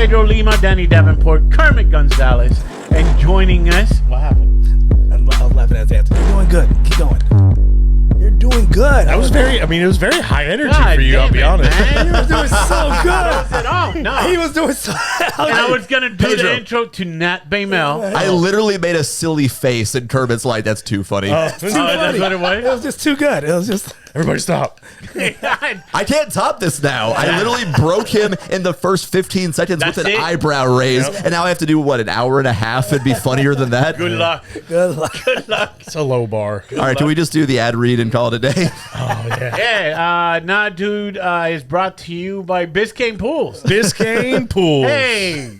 Pedro Lima, Danny Davenport, Kermit Gonzalez, and joining us. What happened? I was laughing at that. You're doing good. Keep going. You're doing good. That was very. I mean, it was very high energy God for you. I'll damn be it, honest. man. He was doing so good. No. He was doing so. And I was gonna do Pedro. the intro to Nat Baimel. I literally made a silly face, and Kermit's like, "That's too funny." That's what it It was. was just too good. It was just. Everybody stop. I can't top this now. I literally broke him in the first 15 seconds That's with an it? eyebrow raise, and now I have to do what, an hour and a half? It'd be funnier than that. Good luck. Good luck. Good luck. It's a low bar. All right, can we just do the ad read and call it a day? Oh yeah. Yeah, Nah Dude is brought to you by Biscayne Pools. Biscayne Pools. Hey,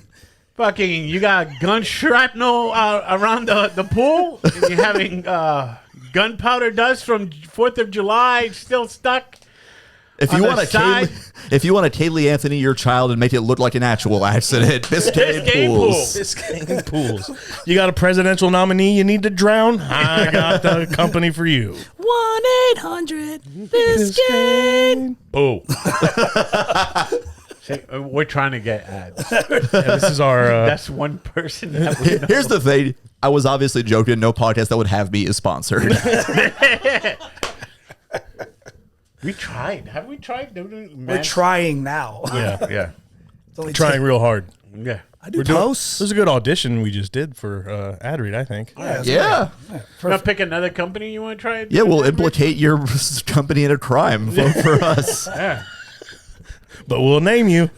fucking, you got gun shrapnel around the pool, and you're having gunpowder dust from 4th of July still stuck. If On you the want to, side. if you want to Kaylee Anthony your child and make it look like an actual accident, Biscayne Biscayne Pools. Biscayne Pools. You got a presidential nominee you need to drown? I got the company for you. 1-800 Biscayne. Oh. See, we're trying to get ads. Yeah, this is our. That's one person that we know. Here's the thing. I was obviously joking. No podcast that would have me is sponsored. We tried. Have we tried? We're trying now. Yeah. It's only Trying real hard. Yeah. I do posts. This was a good audition we just did for ad read, I think. Yeah. You want to pick another company you want to try? Yeah, we'll implicate your company in a crime. Vote for us. Yeah. But we'll name you.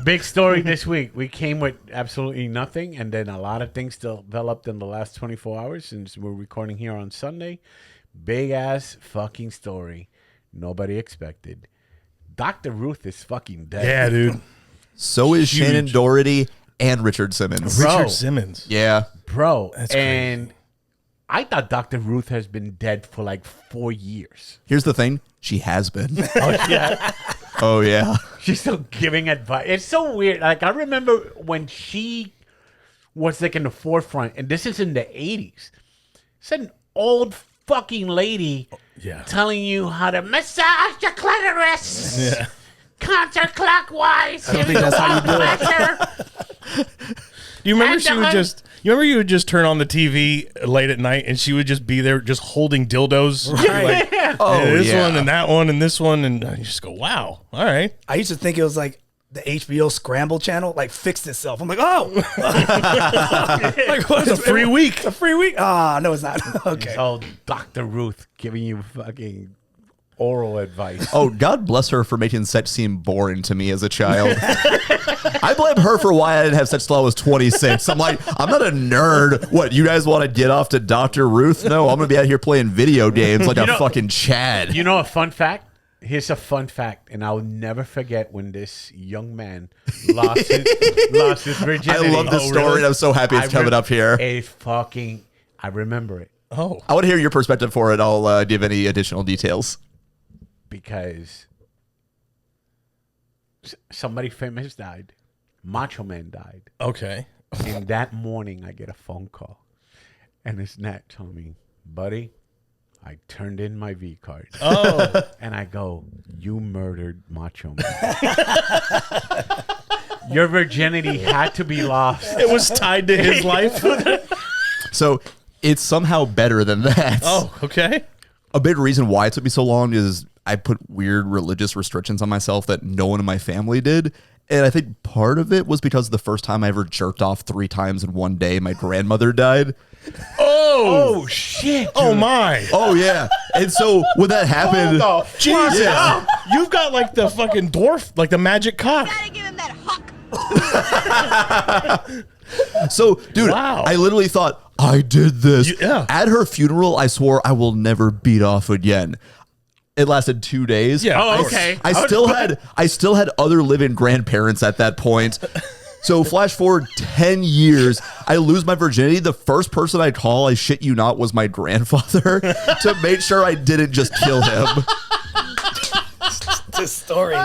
Big story this week. We came with absolutely nothing, and then a lot of things developed in the last 24 hours since we're recording here on Sunday. Big ass fucking story. Nobody expected. Dr. Ruth is fucking dead. Yeah, dude. So is Huge. Shannon Doherty and Richard Simmons. Bro. Richard Simmons. Yeah. Bro. That's and I thought Dr. Ruth has been dead for like 4 years. Here's the thing. She has been. Oh, yeah. Oh, yeah. She's still giving advice. It's so weird. Like, I remember when she was like in the forefront, and this is in the 80s. It's an old fucking lady Yeah. telling you how to massage your clitoris. Yeah. Counterclockwise. I don't think that's how you do it. Do you remember And she would just? You remember you would just turn on the TV late at night and she would just be there just holding dildos. Like, Oh, this yeah. one and that one and this one, and you just go, wow, all right. I used to think it was like the HBO Scramble channel, like fixed itself. I'm like, oh, like what? It's a free week. A free week? Ah, no, it's not. Okay. It's all Dr. Ruth giving you fucking oral advice. Oh, God bless her for making sex seem boring to me as a child. I blame her for why I didn't have sex till I was 26. I'm like, I'm not a nerd. What, you guys want to get off to Dr. Ruth? No, I'm going to be out here playing video games like a fucking Chad. You know a fun fact? Here's a fun fact, and I'll never forget when this young man lost his virginity. I love this story, and I'm so happy it's coming up here. I remember it Oh, I want to hear your perspective for it. I'll give any additional details. because somebody famous died. Macho Man died. okay. And that morning, I get a phone call, and it's Nat telling me, buddy, I turned in my V card. Oh, And I go, you murdered Macho Man. Your virginity had to be lost. it was tied to his life. So it's somehow better than that. Oh, okay. A big reason why it took me so long is I put weird religious restrictions on myself that no one in my family did. And I think part of it was because the first time I ever jerked off 3 times in one day, my grandmother died. Oh, Shit. oh my. Oh, yeah. And so when that happened, Jesus. Yeah. You've got like the fucking dwarf, like the magic cock. Gotta give him that huck. so, dude, Wow. I literally thought, I did this. Yeah. At her funeral, I swore I will never beat off again. It lasted 2 days. Yeah. Oh, of course. okay. I still had other living grandparents at that point. So flash forward 10 years, I lose my virginity. The first person I call, I shit you not, was my grandfather to make sure I didn't just kill him. This story.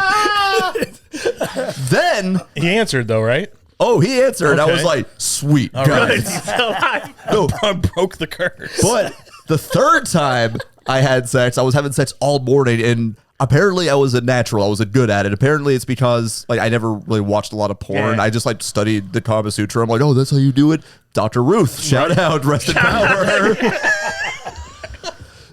Then, He answered though, right? oh, he answered. I was Okay. like, sweet, All guys. right. No, I broke the curse. but the third time I had sex, I was having sex all morning, and apparently I was a natural. I was a good at it. Apparently it's because like I never really watched a lot of porn. Yeah. I just like studied the Kama Sutra. I'm like, oh, that's how you do it. Dr. Ruth, shout out, rest in power.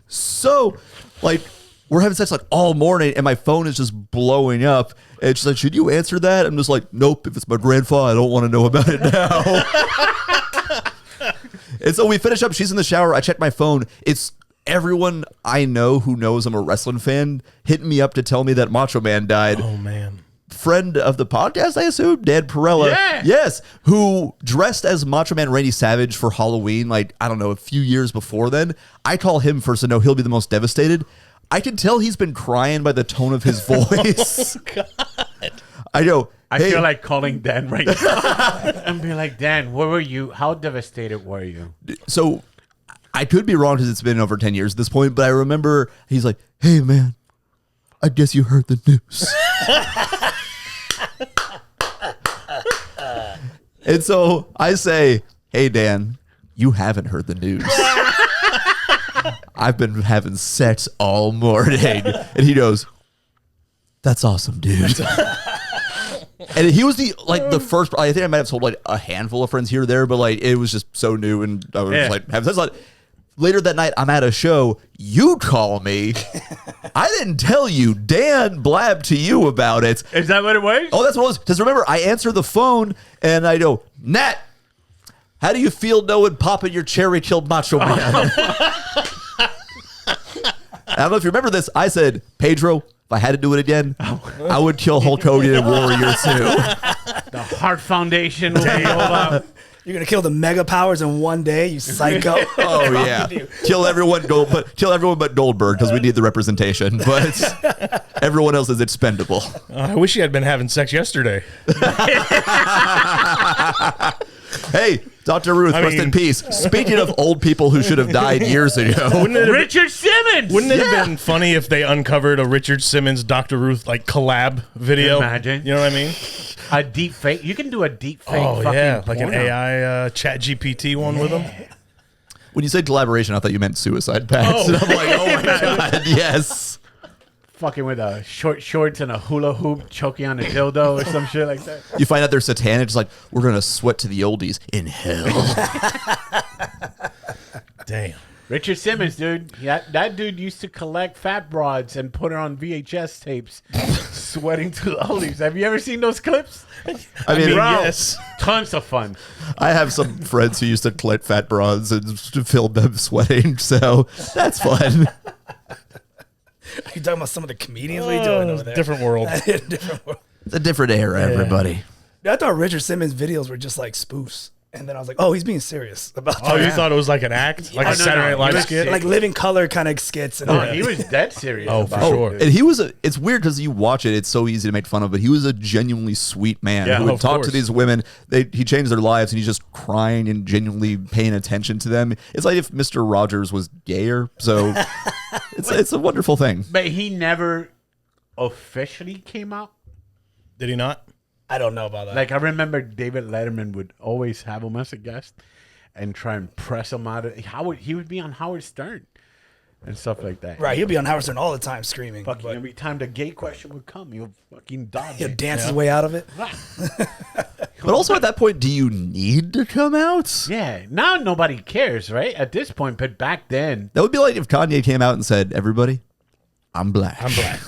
So, like, we're having sex like all morning, and my phone is just blowing up. And she's like, should you answer that? I'm just like, nope. If it's my grandfather, I don't want to know about it now. And so we finish up. She's in the shower. I check my phone. It's everyone I know who knows I'm a wrestling fan hitting me up to tell me that Macho Man died. Oh, man. Friend of the podcast, I assume, Dan Perella. Yeah. Yes, who dressed as Macho Man Randy Savage for Halloween, like, I don't know, a few years before then. I call him first to know he'll be the most devastated. I can tell he's been crying by the tone of his voice. Oh, God. I go, I hey, feel like calling Dan right now and be like, Dan, where were you? How devastated were you? so I could be wrong because it's been over 10 years at this point, but I remember he's like, hey, man, I guess you heard the news. And so I say, hey, Dan, you haven't heard the news. I've been having sex all morning. And he goes, that's awesome, dude. And he was the first, I think I might have told like a handful of friends here or there, but like it was just so new and I was like having sex. Like, later that night, I'm at a show. You call me. I didn't tell you. Dan blabbed to you about it. Is that what it was? Oh, that's what it was. Because remember, I answer the phone and I go, Nat, how do you feel knowing Papa your cherry killed Macho Man? I don't know if you remember this. I said, Pedro, if I had to do it again, I would kill Hulk Hogan and Warrior too. The Heart Foundation will be all up. You're gonna kill the mega powers in one day, you psycho. Oh yeah, kill everyone but Goldberg because we need the representation. But everyone else is expendable. I wish you had been having sex yesterday. Hey, Dr. Ruth, rest in peace. Speaking of old people who should have died years ago, Richard Simmons. Wouldn't it have been funny if they uncovered a Richard Simmons Dr. Ruth like collab video? Imagine. You know what I mean? A deep fake. You can do a deep fake. Oh fucking yeah, like an porno. AI chat GPT one with them. when you said collaboration, I thought you meant suicide pacts. And I'm like, oh my god, yes. Fucking with a short shorts and a hula hoop choking on a dildo or some shit like that. You find out they're satanic. It's like, we're going to sweat to the oldies in hell. Damn. Richard Simmons, dude. Yeah, that dude used to collect fat broads and put her on VHS tapes, sweating to the oldies. Have you ever seen those clips? I mean, Bro, yes. tons of fun. I have some friends who used to collect fat bras and film them sweating, so that's fun. Are you talking about some of the comedians? What are you doing over there? Different world. Different world. It's a different era, everybody. I thought Richard Simmons videos were just like spoofs. And then I was like, oh, he's being serious about Oh, that. you thought it was like an act? Like Oh, a no, Saturday no. Night Live He was skit? sick. Like Living Color kind of skits. And all Oh, that. he was dead serious. Oh, for about sure. it, dude. And he was it's weird because you watch it, it's so easy to make fun of, but he was a genuinely sweet man Yeah, who would of talk course. to these women. He changed their lives and he's just crying and genuinely paying attention to them. It's like if Mr. Rogers was gayer. So it's a wonderful thing. But he never officially came out. Did he not? I don't know about that. Like I remember David Letterman would always have him as a guest and try and press him out of he would be on Howard Stern and stuff like that. right, he'll be on Howard Stern all the time screaming. Fucking But every time the gay question would come, he'll fucking dodge he'll it. dance his way out of it. But also at that point, do you need to come out? Yeah, now nobody cares, right? At this point, but back then, That would be like if Kanye came out and said, everybody, I'm black. I'm black.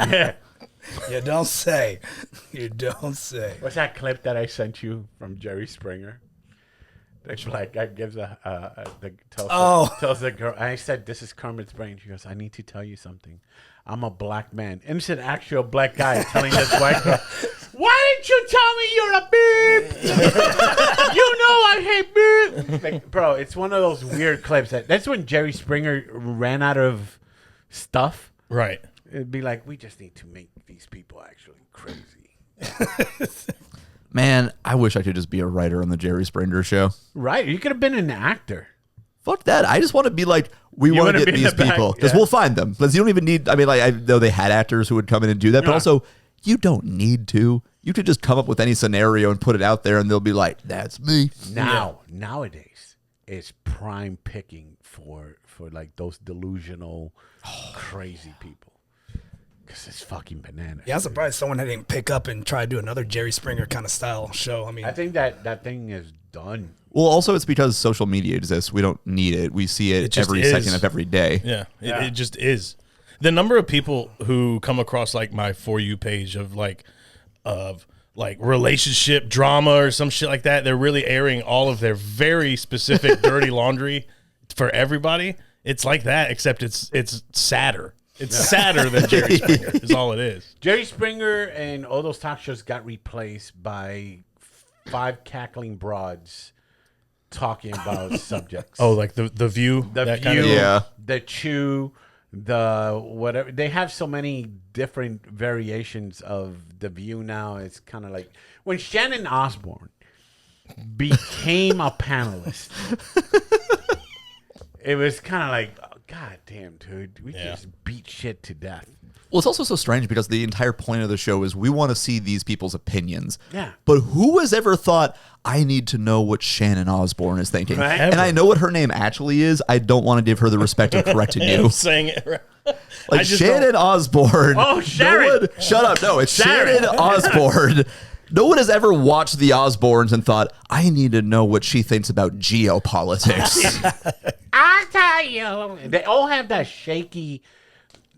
yeah. You don't say. You don't say. What's that clip that I sent you from Jerry Springer? The black guy gives tells the girl. I said, "This is Kermit's brain." She goes, "I need to tell you something. I'm a black man." And it's an actual black guy telling this white girl, "Why didn't you tell me you're a beep? You know I hate beep." Like, bro, it's one of those weird clips. That's when Jerry Springer ran out of stuff. Right. It'd be like, we just need to make these people actually crazy. Man, I wish I could just be a writer on the Jerry Springer show. Right? You could have been an actor. Fuck that. I just want to be like, we You want wanna to be get in these the back, people. Because yeah. we'll find them. Because you don't even need, I mean, like, I know they had actors who would come in and do that, but Yeah. also, you don't need to. You could just come up with any scenario and put it out there, and they'll be like, that's me. Nowadays, it's prime picking for like those delusional, crazy people. because it's fucking bananas. Yeah, I'm surprised someone didn't pick up and try to do another Jerry Springer kind of style show. I mean, I think that thing is done. Well, also it's because social media exists. We don't need it. We see it just every is. second of every day. Yeah, it just is. The number of people who come across like my For You page of like relationship drama or some shit like that, they're really airing all of their very specific dirty laundry for everybody. It's like that, except it's sadder. It's sadder than Jerry Springer is all it is. Jerry Springer and all those talk shows got replaced by 5 cackling broads talking about subjects. Oh, like the View? The that View, kind of Yeah. the Chew, the whatever. They have so many different variations of the View now. It's kind of like when Shannon Osbourne became a panelist. It was kind of like, oh, God damn, dude, we just beat shit to death. Well, it's also so strange because the entire point of the show is we want to see these people's opinions. Yeah. But who has ever thought, I need to know what Shannon Osbourne is thinking? Right. And I know what her name actually is. I don't want to give her the respect of correcting you. I'm saying it right. Like I just Shannon Osbourne. Oh, Sharon. No one, shut up. No, it's Sharon. Shannon Osbourne. No one has ever watched the Osbournes and thought, I need to know what she thinks about geopolitics. I tell you, they all have that shaky,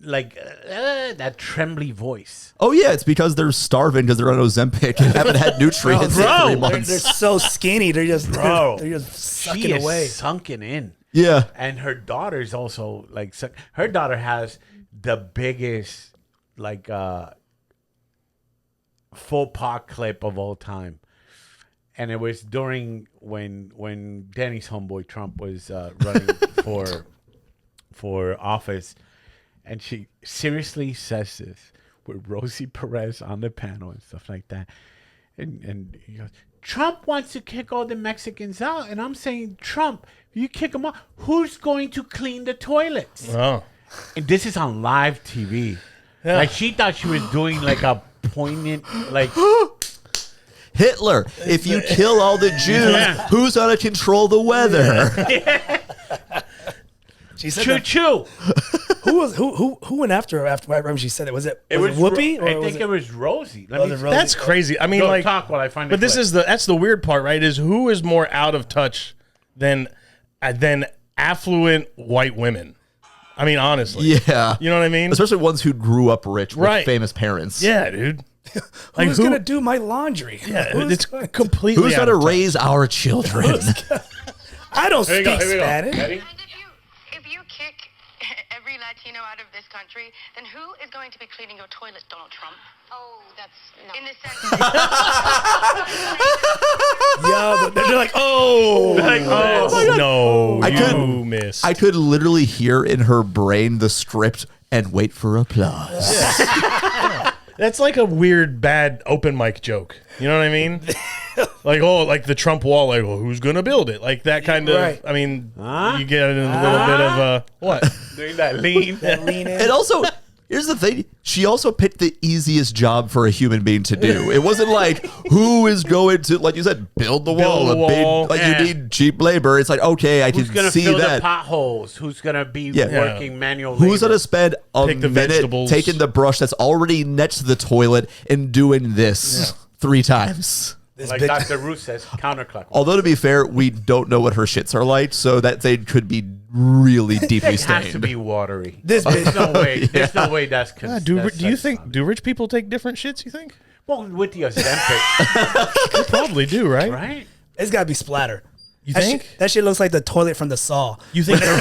like that trembly voice. Oh, yeah, it's because they're starving because they're on Ozempic and haven't had nutrients in 3 they're months. so skinny. They're just Bro, they're just She sucking is away. sunken in. Yeah. And her daughter's also like, her daughter has the biggest like faux pas clip of all time. And it was during when Danny's homeboy Trump was running for office, and she seriously says this with Rosie Perez on the panel and stuff like that, and he goes, Trump wants to kick all the Mexicans out, and I'm saying, Trump, if you kick them out, who's going to clean the toilets? Oh. And this is on live TV. Yeah. Like she thought she was doing like a poignant like. Hitler, if you kill all the Jews, Yeah. who's going to control the weather? She said Choo that, choo. who went after her after when she said it? Was it Whoopi? I think it was Rosie. Let Was me it see. Rosie? That's crazy. I mean, Go like, talk while I find. but that's the weird part, right? Is who is more out of touch than affluent white women? I mean, honestly, Yeah. you know what I mean? Especially ones who grew up rich with Right. famous parents. Yeah, dude. Like, Who's gonna do my laundry? Yeah, Who's it's going- completely. Who's out going to of touch. raise our children? I don't Here we speak go. Here we go. Spanish. Ready? And if you kick every Latino out of this country, then who is going to be cleaning your toilet, Donald Trump? Oh, that's no. In the sense. Yeah, they're like, oh, No, I you could- miss. I could literally hear in her brain the script and wait for applause. That's like a weird, bad open mic joke. You know what I mean? Like, oh, like the Trump wall. Like, well, who's gonna build it? Like that kind of. Right. I mean, you get in a little bit of what? Doing that lean. lean in. And also, here's the thing. She also picked the easiest job for a human being to do. It wasn't like, who is going to, like you said, build the wall. Build the wall. Like, Yeah. you need cheap labor. It's like, okay, I Who's can gonna see fill the that. potholes? Who's gonna be Yeah. working manual Who's labor? going to spend a Pick the minute vegetables. taking the brush that's already next to the toilet and doing this 3 times? This like bitch- Dr. Ruth says, counterclockwise. Although, to be fair, we don't know what her shits are like, so that thing could be really deeply It has to stained. be watery. This There's bitch. no way. There's no way that's. Do you think? Do rich people take different shits? You think? Well, with the Ozempic, They probably do, right? right? It's gotta be splatter. You That think? that shit looks like the toilet from the Saw. You think? They're,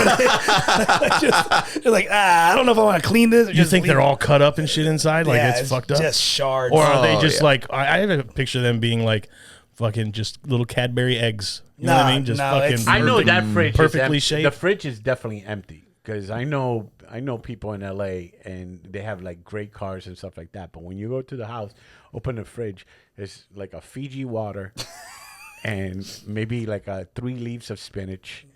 You're like, I don't know if I want to clean this. Or you just think leave they're it. all cut up and shit inside? Like Yeah, it's fucked up. Just shards. Or are they Oh, just yeah. like? I have a picture of them being like, fucking just little Cadbury eggs. You know what I Nah, mean? Just no, fucking. it's- I know that fridge perfectly is shaped. The fridge is definitely empty because I know people in LA and they have like great cars and stuff like that. But when you go to the house, open the fridge, there's like a Fiji water and maybe like 3 leaves of spinach.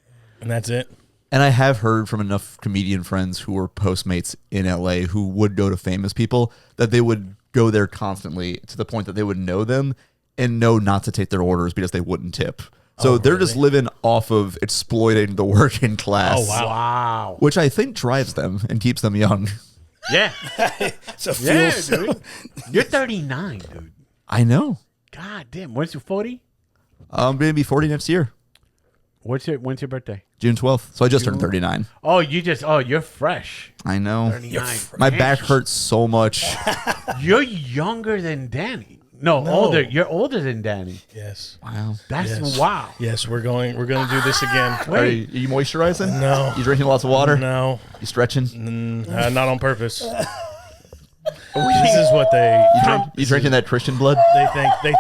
And that's it. And I have heard from enough comedian friends who were Postmates in LA who would go to famous people that they would go there constantly to the point that they would know them and know not to take their orders because they wouldn't tip. So they're just living off of exploiting the working class. Oh, wow. Wow. Which I think drives them and keeps them young. Yeah. So Yeah, feels dude. You're 39, dude. I know. God damn. When's your 40? I'm going to be 40 next year, When's your birthday? June 12th. So I just turned 39. Oh, you're fresh. I know. 39. My back hurts so much. You're younger than Danny. No, older. You're older than Danny. Yes. Wow. That's wow. Yes, we're going to do this again. Are you moisturizing? No. You drinking lots of water? No. You stretching? Not on purpose. This is what they You drinking that Christian blood? they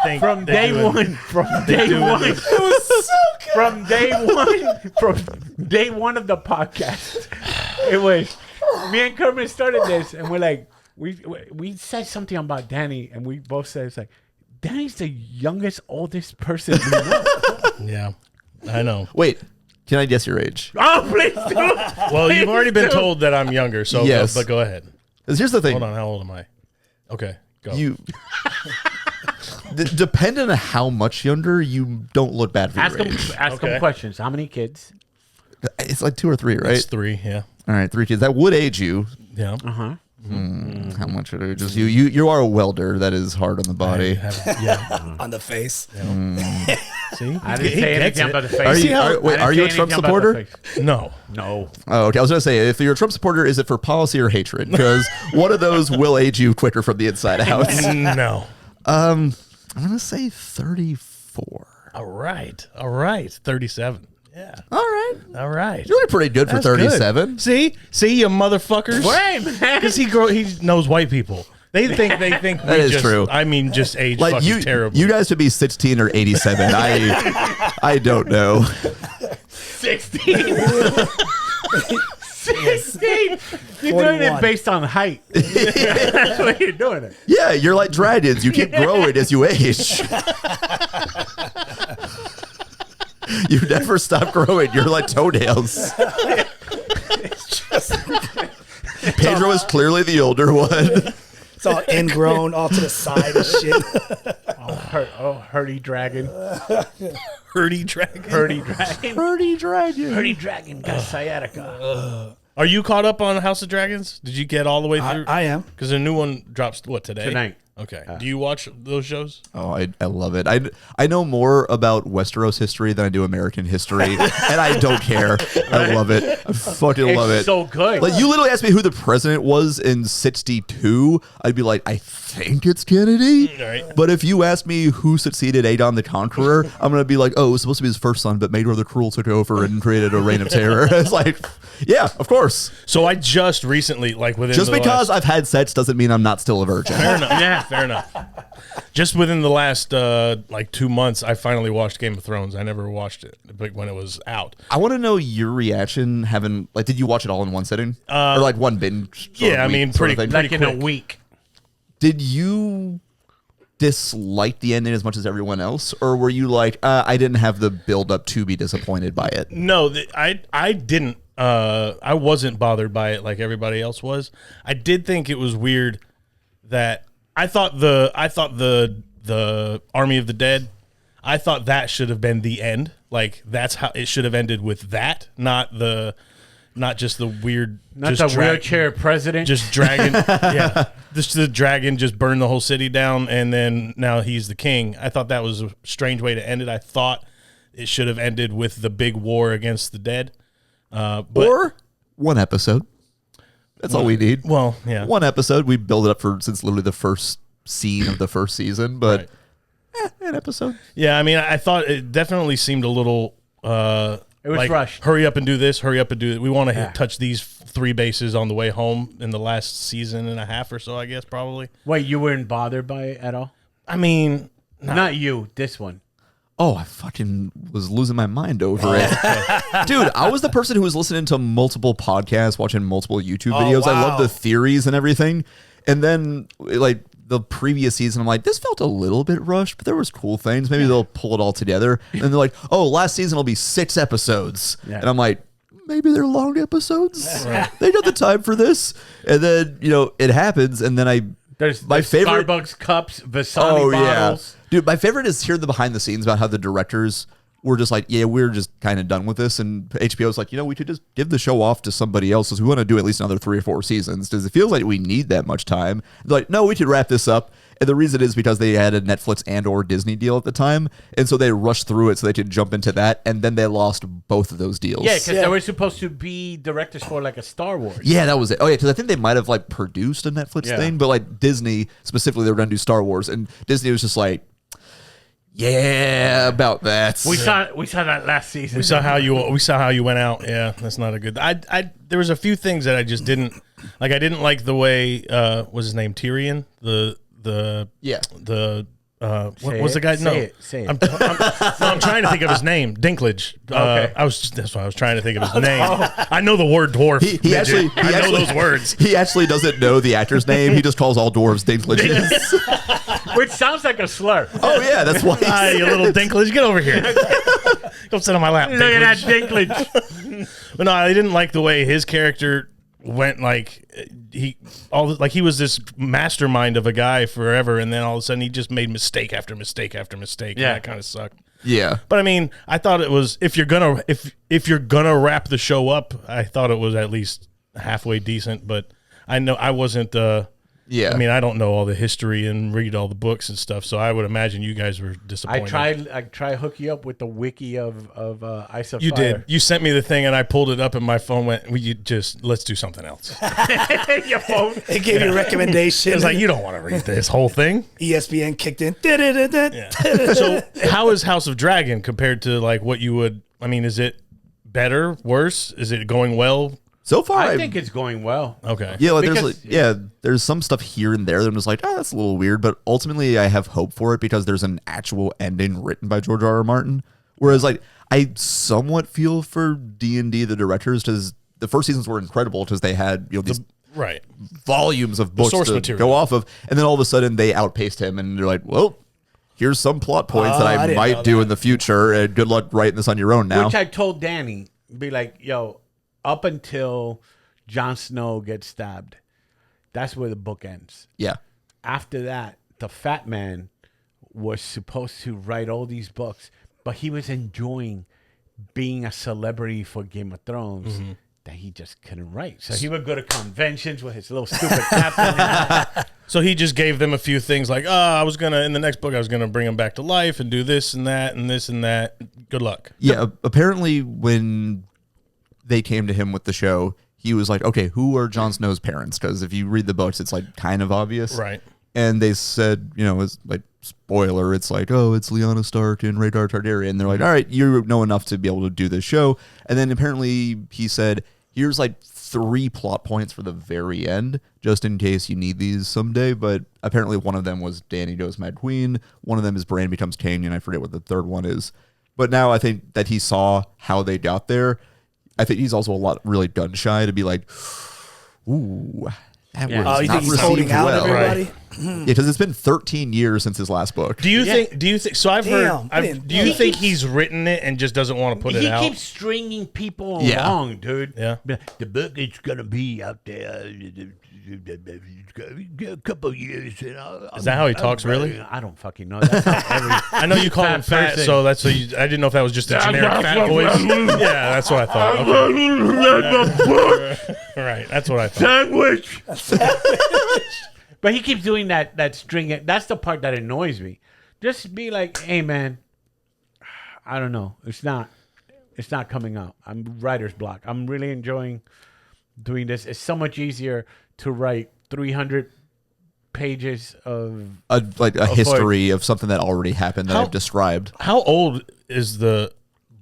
think From they day do it. one. From day one. It was so good. From day one of the podcast, it was me and Kermit started this, and we're like, we said something about Danny, and we both said it's like, Danny's the youngest, oldest person we know. Yeah, I know. Wait, can I guess your age? Oh, please do. Well, you've already been Please do. told that I'm younger, so Yes. but go ahead. 'Cause here's the thing. Hold on, how old am I? Okay, go. You, depending on how much younger, you don't look bad for Ask your him, age. ask Okay. him questions. How many kids? It's like 2 or 3, right? It's 3, yeah. All right, 3 kids. That would age you. Yeah. How much would it age you? You are a welder. That is hard on the body. Yeah. On the face. See? I didn't He say gets anything it. about the face. Are you, See how- are you a Trump supporter? No. No. Oh, okay. I was going to say, if you're a Trump supporter, is it for policy or hatred? Because one of those will age you quicker from the inside out. No. I'm going to say 34. All right. 37. Yeah. All right. All right. You're doing pretty good for That's good. 37. See, you motherfuckers. Wait, man. Because he knows white people. They think That is true. I mean, just age Like fucking terrible. you guys could be 16 or 87. I don't know. 16. 16. You're doing it 41. based on height. That's what you're doing it. Yeah, you're like dragons. You keep growing as you age. You never stop growing. You're like toenails. Pedro is clearly the older one. It's all ingrown, all to the side and shit. Hurdy dragon. Hurdy dragon. Hurdy dragon. Dirty dragon. Hurdy dragon got sciatica. Are you caught up on House of Dragons? Did you get all the way through? I am. Because a new one drops, what, today? Tonight. Okay. Do you watch those shows? Oh, I love it. I know more about Westeros history than I do American history, and I don't care. I love it. I fucking love It's it. so good. Like, you literally asked me who the president was in 62, I'd be like, I think it's Kennedy. All right. But if you ask me who succeeded Aegon the Conqueror, I'm going to be like, oh, it was supposed to be his first son, but Maedor the Cruel took over and created a reign of terror. It's like, yeah, of course. So I just recently, like within Just the because last, I've had sex doesn't mean I'm not still a virgin. fair enough. Yeah, fair enough. Just within the last like 2 months, I finally watched Game of Thrones. I never watched it when it was out. I want to know your reaction having, like, did you watch it all in one sitting? Or like one binge? sort of Yeah, I week mean, sort of pretty- thing? like in a quick. week. Did you dislike the ending as much as everyone else? Or were you like, I didn't have the build up to be disappointed by it? No, I didn't. I wasn't bothered by it like everybody else was. I did think it was weird that I thought the Army of the Dead, I thought that should have been the end. Like, that's how it should have ended, with that, not just the weird, Not just the wheelchair president. just dragon. Yeah, just the dragon just burned the whole city down, and then now he's the king. I thought that was a strange way to end it. I thought it should have ended with the big war against the dead. But, Or one episode. That's all we need. well, yeah. One episode. We build it up since literally the first scene of the first season, but an episode. Yeah, I mean, I thought it definitely seemed a little. It was like, rushed. Hurry up and do this. Hurry up and do it. We want to touch these 3 bases on the way home in the last season and a half or so, I guess, probably. Wait, you weren't bothered by it at all? I mean, Not you. This one. Oh, I fucking was losing my mind over it. Dude, I was the person who was listening to multiple podcasts, watching multiple YouTube videos. I love wow. the theories and everything. And then, like, the previous season, I'm like, this felt a little bit rushed, but there was cool things. Maybe they'll pull it all together. And they're like, oh, last season will be 6 episodes. Yeah. And I'm like, maybe they're long episodes. They got the time for this. And then, it happens. And then There's my favorite Starbucks cups, Vasani bottles. Dude, my favorite is hearing the behind the scenes about how the directors were just like, yeah, we're just kind of done with this. And HBO's like, we should just give the show off to somebody else because we want to do at least another 3 or 4 seasons. Does it feel like we need that much time? They're like, no, we should wrap this up. And the reason is because they had a Netflix and or Disney deal at the time. And so they rushed through it so they could jump into that. And then they lost both of those deals. Yeah, because they were supposed to be directors for like a Star Wars. Yeah, that was it. Oh, yeah, because I think they might have like produced a Netflix thing, but like Disney specifically, they were going to do Star Wars. And Disney was just like, yeah, about that. We saw that last season. We saw how you went out. Yeah, that's not a good. There was a few things that I just didn't like. I didn't like the way was his name Tyrion what was the guy? Say it. I'm trying to think of his name. Dinklage. Okay. That's why I was trying to think of his name. I know the word dwarf. I know those words. He actually doesn't know the actor's name. He just calls all dwarves Dinklages. Which sounds like a slur. Oh yeah, that's why. Hi, you little Dinklage, get over here. Don't sit on my lap. Look at that Dinklage. But no, I didn't like the way his character went. Like he was this mastermind of a guy forever, and then all of a sudden he just made mistake after mistake after mistake. Yeah, and that kind of sucked. Yeah, but I mean, I thought it was if you're gonna wrap the show up, I thought it was at least halfway decent. But I know I wasn't. Yeah, I mean, I don't know all the history and read all the books and stuff, so I would imagine you guys were disappointed. I tried hook you up with the wiki of Ice of You Fire. did. You sent me the thing, and I pulled it up, and my phone went. Let's do something else. Your phone. It gave you a recommendation. It was like, you don't want to read this whole thing. ESPN kicked in. Yeah. So how is House of Dragon compared to like what you would? I mean, is it better, worse? Is it going well? So far, I think it's going well. Okay. Yeah, there's some stuff here and there that I'm just like, that's a little weird, but ultimately I have hope for it because there's an actual ending written by George R.R. Martin. Whereas like I somewhat feel for D&D the directors because the first seasons were incredible because they had these volumes of books source to material. go off of, and then all of a sudden they outpaced him and they're like, well, here's some plot points that I might do in the future, and good luck writing this on your own now. Which I told Danny, be like, yo, up until Jon Snow gets stabbed, that's where the book ends. Yeah. After that, the fat man was supposed to write all these books, but he was enjoying being a celebrity for Game of Thrones that he just couldn't write. So he would go to conventions with his little stupid captain. So he just gave them a few things like, in the next book, I was going to bring him back to life and do this and that and this and that. Good luck. Yeah. Apparently when they came to him with the show, he was like, okay, who are Jon Snow's parents? Because if you read the books, it's like kind of obvious. Right. And they said, it's like, spoiler, it's like, oh, it's Lyanna Stark and Rhaegar Targaryen. And they're like, all right, you know enough to be able to do this show. And then apparently he said, here's like 3 plot points for the very end, just in case you need these someday. But apparently one of them was Dany goes Mad Queen. One of them is Bran becomes king, and I forget what the third one is. But now I think that he saw how they got there. I think he's also a lot really gun shy to be like, ooh, that was you not think he's holding received out well. everybody? Right. Yeah, because it's been 13 years since his last book. Do you think? So I've Damn, heard. Do you think he's written it and just doesn't want to put it out? He keeps stringing people along, dude. Yeah. The book is gonna be out there a couple years. Is that how he talks? Really? I don't fucking know. That's how I know you call him fat, person. so that's. I didn't know if that was just a generic fat voice. Yeah, that's what I thought. Okay. Right, that's what I thought. Sandwich. But he keeps doing that string. That's the part that annoys me. Just be like, hey man, I don't know. It's not coming out. I'm writer's block. I'm really enjoying doing this. It's so much easier to write 300 pages of a history of something that already happened that I've described. How old is the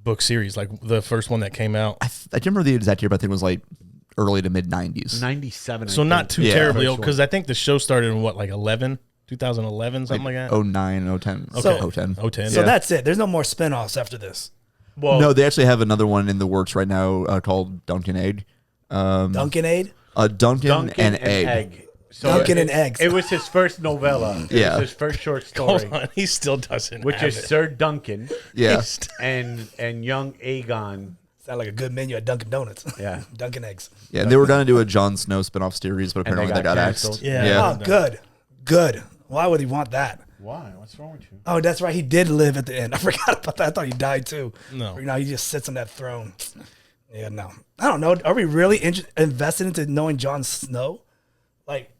book series? Like the first one that came out? I can't remember the exact year, but I think it was like early to mid 90s. 97. So not too terribly old, because I think the show started in 2011, something like that? 09, 010. Okay. 010. So that's it. There's no more spinoffs after this. Well, no, they actually have another one in the works right now called Duncan Egg. Duncan Aid? Duncan and Egg. So Duncan and Eggs. It was his first novella. It was his first short story. Hold on, he still doesn't. Which have is it. Sir Duncan. Yeah. and young Aegon. Sound like a good menu at Dunkin' Donuts. Yeah. Dunkin' Eggs. Yeah, and they were going to do a Jon Snow spinoff series, but apparently they that got canceled. axed. Yeah. Oh, good. Good. Why would he want that? Why? What's wrong with you? Oh, that's right. He did live at the end. I forgot about that. I thought he died too. No. Or, he just sits on that throne. Yeah, no. I don't know. Are we really invested into knowing Jon Snow? Like,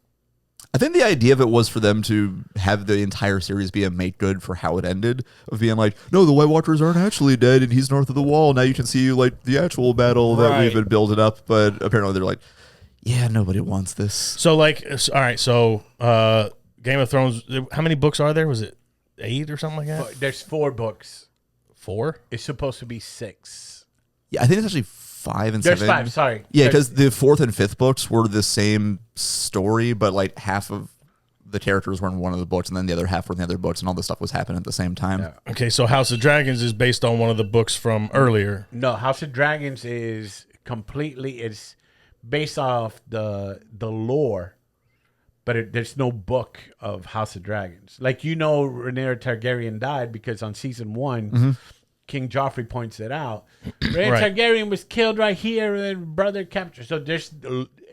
I think the idea of it was for them to have the entire series be a make good for how it ended, of being like, no, the White Walkers aren't actually dead, and he's north of the wall. Now you can see like the actual battle that we've been building up. But apparently they're like, yeah, nobody wants this. So like, all right. So Game of Thrones. How many books are there? Was it 8 or something like that? There's 4 books. 4? It's supposed to be 6. Yeah, I think it's actually 5 and There's 7. 5. Sorry. Yeah, because the 4th and 5th books were the same story, but like half of the characters were in one of the books, and then the other half were in the other books, and all this stuff was happening at the same time. Yeah. Okay, so House of Dragons is based on one of the books from earlier. No, House of Dragons is completely it's based off the lore, but there's no book of House of Dragons. Like Rhaenyra Targaryen died because on season 1, King Joffrey points it out. Rhaenyra Right. Targaryen was killed right here, and brother captured. So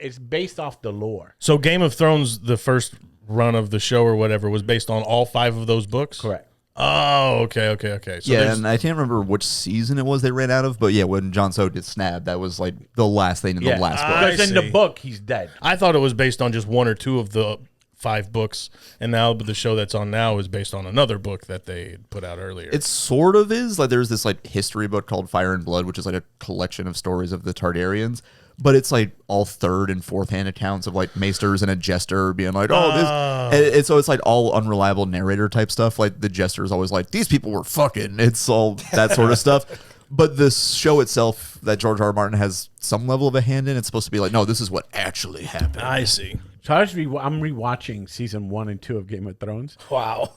it's based off the lore. So Game of Thrones, the first run of the show or whatever, was based on all 5 of those books? Correct. Oh, okay. So yeah, there's- and I can't remember which season it was they ran out of, but yeah, when Jon Snow did snap, that was like the last thing in the last book. I Because in the see. book, he's dead. I thought it was based on just 1 or 2 of the 5 books, and now the show that's on now is based on another book that they put out earlier. It sort of is. Like there's this like history book called Fire and Blood, which is like a collection of stories of the Targaryens. But it's like all 3rd and 4th hand accounts of like maesters and a jester being like, oh, this. And so it's like all unreliable narrator type stuff. Like the jester is always like, these people were fucking. It's all that sort of stuff. But the show itself that George R. R. Martin has some level of a hand in, it's supposed to be like, no, this is what actually happened. I see. So I'm rewatching season 1 and 2 of Game of Thrones. wow.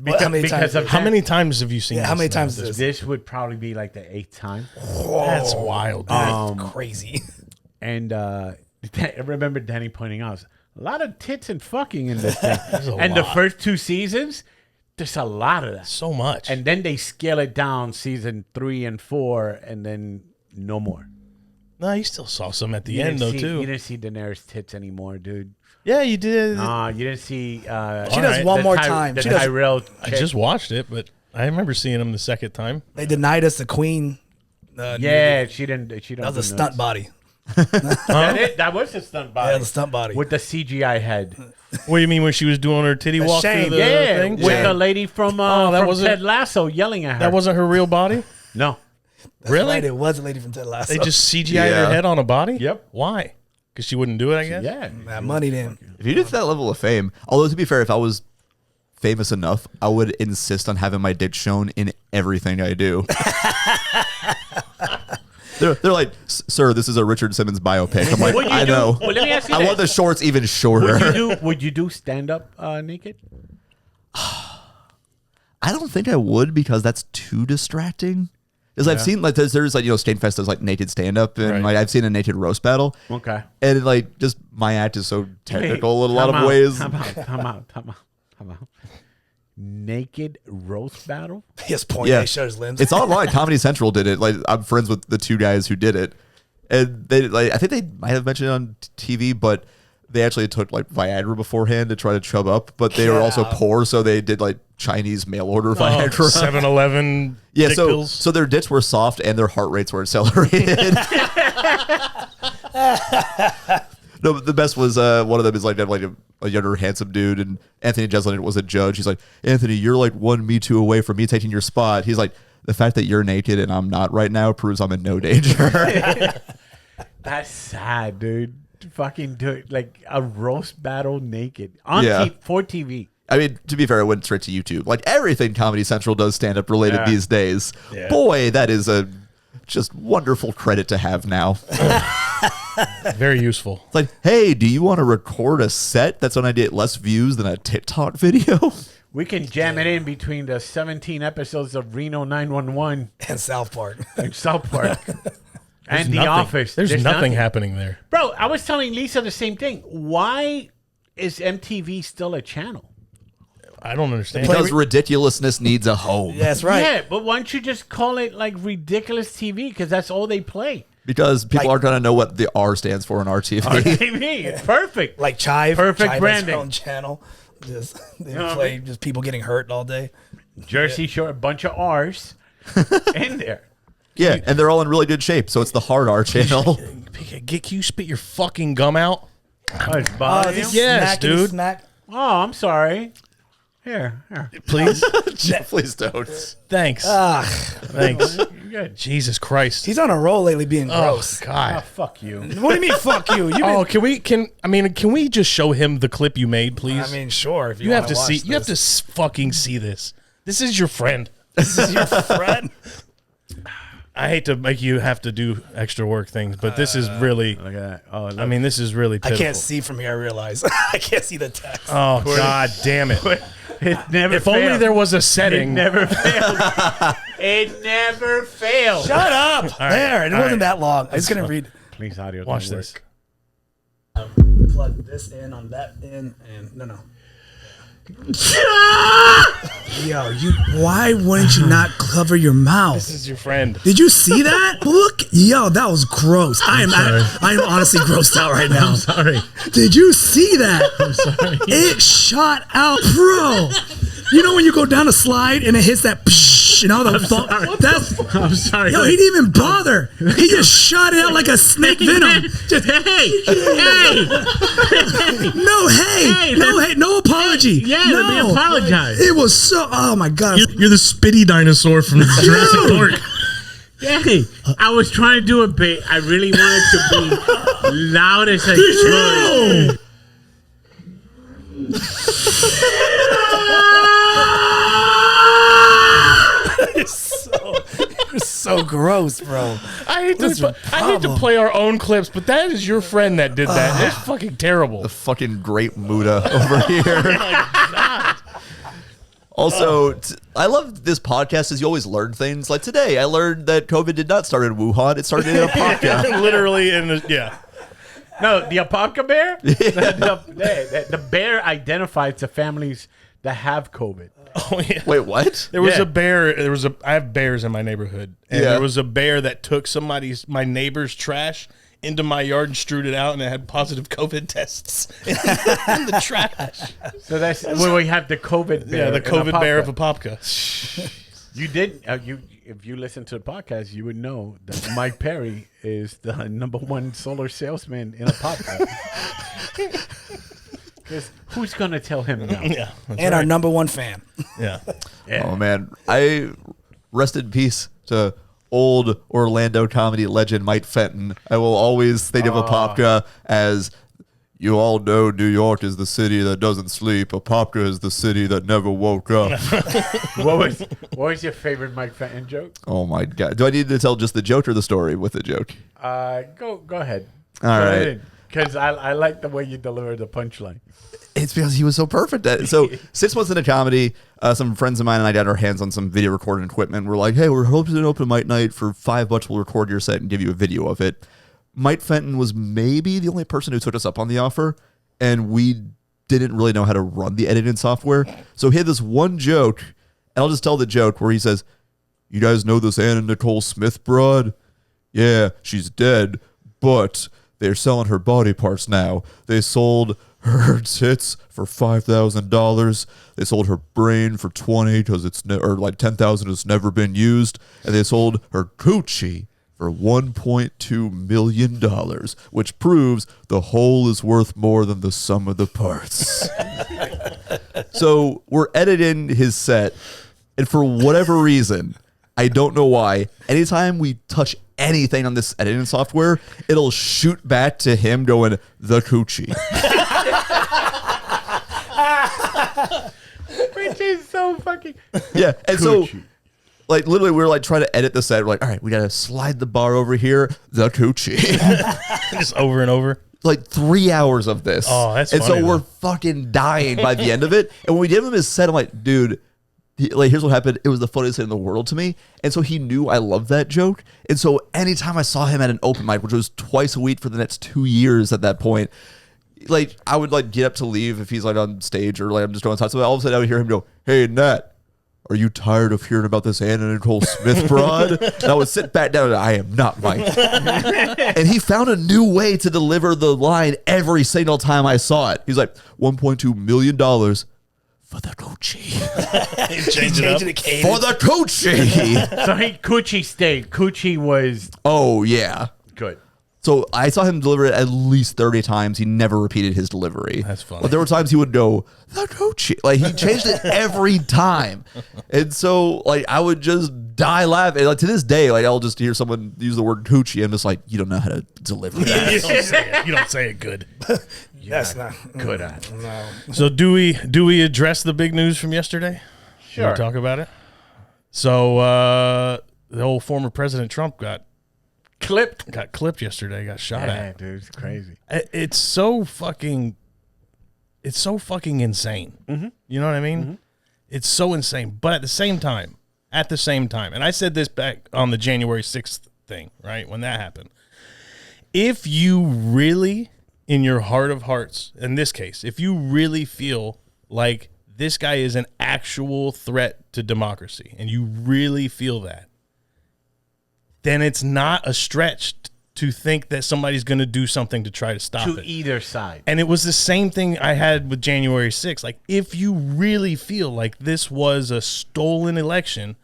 Because, how many times? How many times have you seen Yeah, this how many now? times is this? This would probably be like the 8th time. That's wild, dude. That's crazy. And I remember Danny pointing out a lot of tits and fucking in this thing. a And the lot. first 2 seasons, there's a lot of that. So much. And then they scale it down season 3 and 4, and then no more. No, you still saw some at the You end, didn't though, see- too. You didn't see Daenerys' tits anymore, dude. Yeah, you did. You didn't see. She does Alright, one the more Ty- time. The She does. Tyrell I chick. just watched it, but I remember seeing him the second time. They denied us the queen. Yeah, she didn't. She That was a do stunt nuts. body. That was a stunt body. Yeah, the stunt body. with the CGI head. What do you mean when she was doing her titty walk shame. through the Yeah, thing? with the lady from that from wasn't- Ted Lasso yelling at her. That wasn't her real body? no. Really? Right, it was a lady from Ted Lasso. They just CGI'd her Yeah. head on a body? Yep. Why? Because she wouldn't do it, I guess? Yeah. that money then. If you did that level of fame, although to be fair, if I was famous enough, I would insist on having my dick shown in everything I do. They're like, sir, this is a Richard Simmons biopic. I'm like, Would you I do- know. well, let me ask you I this. want the shorts even shorter. Would you do stand up naked? I don't think I would because that's too distracting. Because I've seen like there's like Stanefest does like naked stand up and Right. like I've seen a naked roast battle. Okay. And like just my act is so technical in a lot Time of out, ways. Time out. Naked roast battle? His point. Yeah, He showed his limbs. it's online. Comedy Central did it. Like I'm friends with the 2 guys who did it, and they like I think they might have mentioned it on TV, but they actually took like Viagra beforehand to try to chub up, but they were also Yeah. poor, so they did like Chinese mail order Viagra. 7-Eleven Yeah, dick so pills. so their dits were soft and their heart rates were accelerated. No, but the best was one of them is like a younger handsome dude, and Anthony Jeselnik was a judge. He's like, Anthony, you're like 1 Me Too away from me taking your spot. He's like, the fact that you're naked and I'm not right now proves I'm in no danger. That's sad, dude. Fucking do it like a roast battle naked on Yeah. for TV. I mean, to be fair, I went straight to YouTube. Like everything Comedy Central does stand up related Yeah. these days. Yeah. Boy, that is a just wonderful credit to have now. Very useful. It's like, hey, do you want to record a set that's going to get less views than a TikTok video? We can jam it in between the 17 episodes of Reno 911 and South Park. and South Park and The Nothing. Office. There's nothing happening there. Bro, I was telling Lisa the same thing. Why is MTV still a channel? I don't understand. Because ridiculousness needs a home. That's right. Yeah, but why don't you just call it like ridiculous TV? Because that's all they play. Because people aren't going to know what the R stands for in RTV. TV. It's perfect. Like Chive. Perfect Chive has branding. their own channel. They play just people getting hurt all day. Jersey Shore, a bunch of R's in there. Yeah, and they're all in really good shape. So it's the hard R channel. Can you spit your fucking gum out? Oh, it's bothering you? Yes, dude. Smack. Oh, I'm sorry. Here. Please. Please don't. Thanks. Thanks. You're good. Jesus Christ. He's on a roll lately being Oh gross. Oh, God. fuck you. What do you mean, fuck you? Oh, can we just show him the clip you made, please? I mean, sure. If you have to watch see. this. You have to fucking see this. This is your friend. This is your friend. I hate to make you have to do extra work things, but this is really. Look at that. Oh, look. I mean, this is really I pitiful. can't see from here. I realize I can't see the text. Oh God damn it! It never If failed. only there was a It setting. never failed. It never failed. Shut up. There. It wasn't right. that long. I'm just gonna read. Please, audio. Watch don't this. work. Plug this in on that end, and no. Yo, why wouldn't you not cover your mouth? This is your friend. Did you see that? Look, yo, that was gross. I'm honestly grossed out right now. Sorry. Did you see that? I'm sorry. It shot out, bro. You know when you go down a slide and it hits that psh, and all the that's. I'm sorry. Yo, he didn't even bother. He just shot it out like a snake venom. Just no apology. Let me apologize. It was so. Oh my god. You're the spitty dinosaur from Jurassic Park. Hey, I was trying to do a bit. I really wanted to be loud as I could. You're so gross, bro. I hate to play our own clips, but that is your friend that did that. That's fucking terrible. The fucking great Muda over here. Also, I love this podcast as you always learn things. Like today, I learned that COVID did not start in Wuhan. It started in a podcast. Literally in the No, the Apopka bear? The bear identifies the families that have COVID. Oh yeah. Wait, what? There was Yeah. a bear. I have bears in my neighborhood, and Yeah. there was a bear that took my neighbor's trash into my yard and strewed it out, and it had positive COVID tests in the trash. So that's where we have the COVID bear. Yeah, the in COVID bear of Apopka. Apopka. You did. If you listen to the podcast, you would know that Mike Perry is the #1 solar salesman in Apopka. Because who's gonna tell him no? Yeah, And our #1 fan. yeah. Oh man, I rest in peace to old Orlando comedy legend Mike Fenton. I will always think of Apopka as, you all know New York is the city that doesn't sleep. Apopka is the city that never woke up. What was your favorite Mike Fenton joke? Oh my god! Do I need to tell just the joke or the story with the joke? Go ahead. All right. Because I like the way you deliver the punchline. It's because he was so perfect at it. So 6 months into comedy, some friends of mine and I got our hands on some video recording equipment. We're like, hey, we're hosting an open mic night for $5. We'll record your set and give you a video of it. Mike Fenton was maybe the only person who took us up on the offer, and we didn't really know how to run the editing software. So he had this one joke, and I'll just tell the joke where he says, you guys know this Anna Nicole Smith broad? Yeah, she's dead, but they're selling her body parts now. They sold her tits for $5,000. They sold her brain for $20 because it's or like $10,000. It's never been used, and they sold her coochie for $1.2 million, which proves the whole is worth more than the sum of the parts. So we're editing his set, and for whatever reason, I don't know why, anytime we touch anything on this editing software, it'll shoot back to him going, the coochie. Which is so fucking... Yeah, and so... Coochie. Like, literally, we were like trying to edit the set. We're like, all right, we got to slide the bar over here. The coochie. Just over and over. Like 3 hours of this. Oh, that's And funny, so we're though. fucking dying by the end of it. And when we gave him his set, I'm like, dude, here's what happened. It was the funniest thing in the world to me. And so he knew I loved that joke. And so anytime I saw him at an open mic, which was twice a week for the next 2 years at that point, like, I would like get up to leave if he's like on stage or like I'm just going to talk. So all of a sudden I would hear him go, hey, Nat, are you tired of hearing about this Anna Nicole Smith broad? And I would sit back down and I am not Mike. And he found a new way to deliver the line every single time I saw it. He's like, $1.2 million. For the coochie. Change it up. For the coochie. So he Coochie stayed. Coochie was Oh, yeah. good. So I saw him deliver it at least 30 times. He never repeated his delivery. That's funny. But there were times he would go, the coochie. Like, he changed it every time. And so, like, I would just die laughing. Like, to this day, like, I'll just hear someone use the word coochie. I'm just like, you don't know how to deliver that. You don't say it. You don't say it good. That's not Good at it. no. So do we address the big news from yesterday? Sure. Can we talk about it? So the old former President Trump got clipped yesterday, got shot Yeah, at. dude, it's crazy. It's so fucking insane. Mm-hmm. You know what I mean? Mm-hmm. It's so insane. But at the same time, and I said this back on the January 6th thing, right? When that happened. If you really, in your heart of hearts, in this case, if you really feel like this guy is an actual threat to democracy, and you really feel that, then it's not a stretch to think that somebody's going to do something to try to stop To it. either side. And it was the same thing I had with January 6th. Like, if you really feel like this was a stolen election,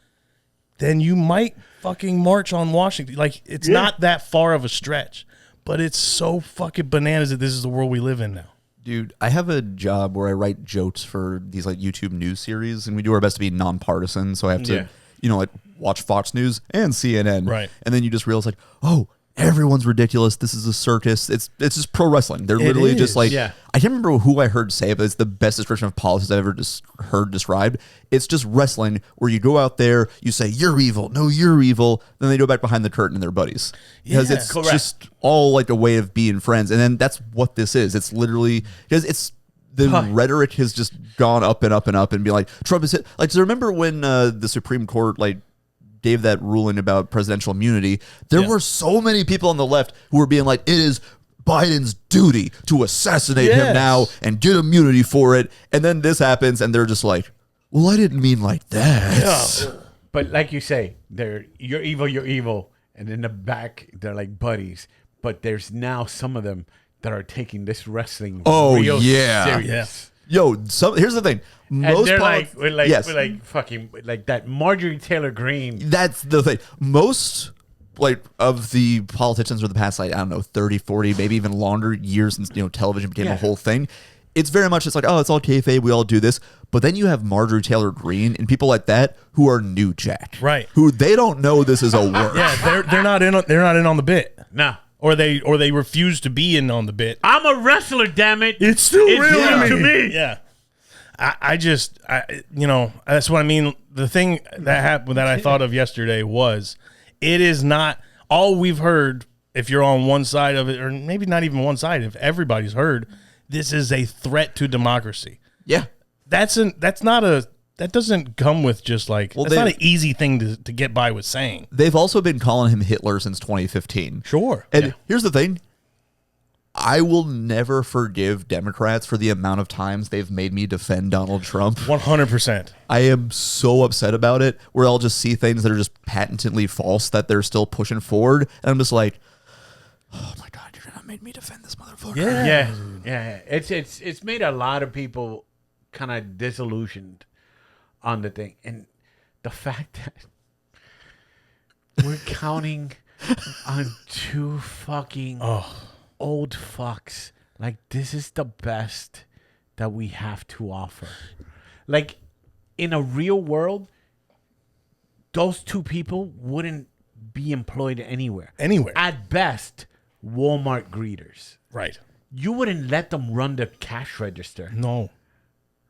then you might fucking march on Washington. Like, it's not that far of a stretch, but it's so fucking bananas that this is the world we live in now. Dude, I have a job where I write jokes for these like YouTube news series, and we do our best to be nonpartisan. So I have to, like watch Fox News and CNN, Right? And then you just realize like, oh, everyone's ridiculous. This is a circus. It's just pro wrestling. They're literally just like, I can't remember who I heard say it, but it's the best description of politics I've ever heard described. It's just wrestling where you go out there, you say, you're evil. No, you're evil. Then they go back behind the curtain and they're buddies. Because it's just all like a way of being friends. And then that's what this is. It's literally, because it's, the rhetoric has just gone up and up and up and be like, Trump is hit. Like, do you remember when the Supreme Court, like, gave that ruling about presidential immunity? There were so many people on the left who were being like, it is Biden's duty to assassinate him now and get immunity for it. And then this happens and they're just like, well, I didn't mean like that. But like you say, you're evil. And in the back, they're like buddies. But there's now some of them that are taking this wrestling real serious. Yo, here's the thing. Most and they're like fucking like that Marjorie Taylor Greene. That's the thing. Most like of the politicians for the past, like, I don't know, 30, 40, maybe even longer years since, television became a whole thing. It's very much just like, oh, it's all kayfabe. We all do this. But then you have Marjorie Taylor Greene and people like that who are new jack. Right. Who they don't know this is a work. Yeah, they're not in on the bit. No. Or they refuse to be in on the bit. I'm a wrestler, damn it. It's still real to me. Yeah. I that's what I mean. The thing that happened that I thought of yesterday was, it is not all we've heard. If you're on one side of it, or maybe not even one side, if everybody's heard, this is a threat to democracy. Yeah. That doesn't come with just like, that's not an easy thing to get by with saying. They've also been calling him Hitler since 2015. Sure. And here's the thing. I will never forgive Democrats for the amount of times they've made me defend Donald Trump. 100%. I am so upset about it, where I'll just see things that are just patently false that they're still pushing forward. And I'm just like, oh my God, you're going to make me defend this motherfucker. Yeah. It's made a lot of people kind of disillusioned on the thing. And the fact that we're counting on two fucking old fucks. Like, this is the best that we have to offer. Like, in a real world, those two people wouldn't be employed anywhere. At best, Walmart greeters. Right. You wouldn't let them run the cash register. No.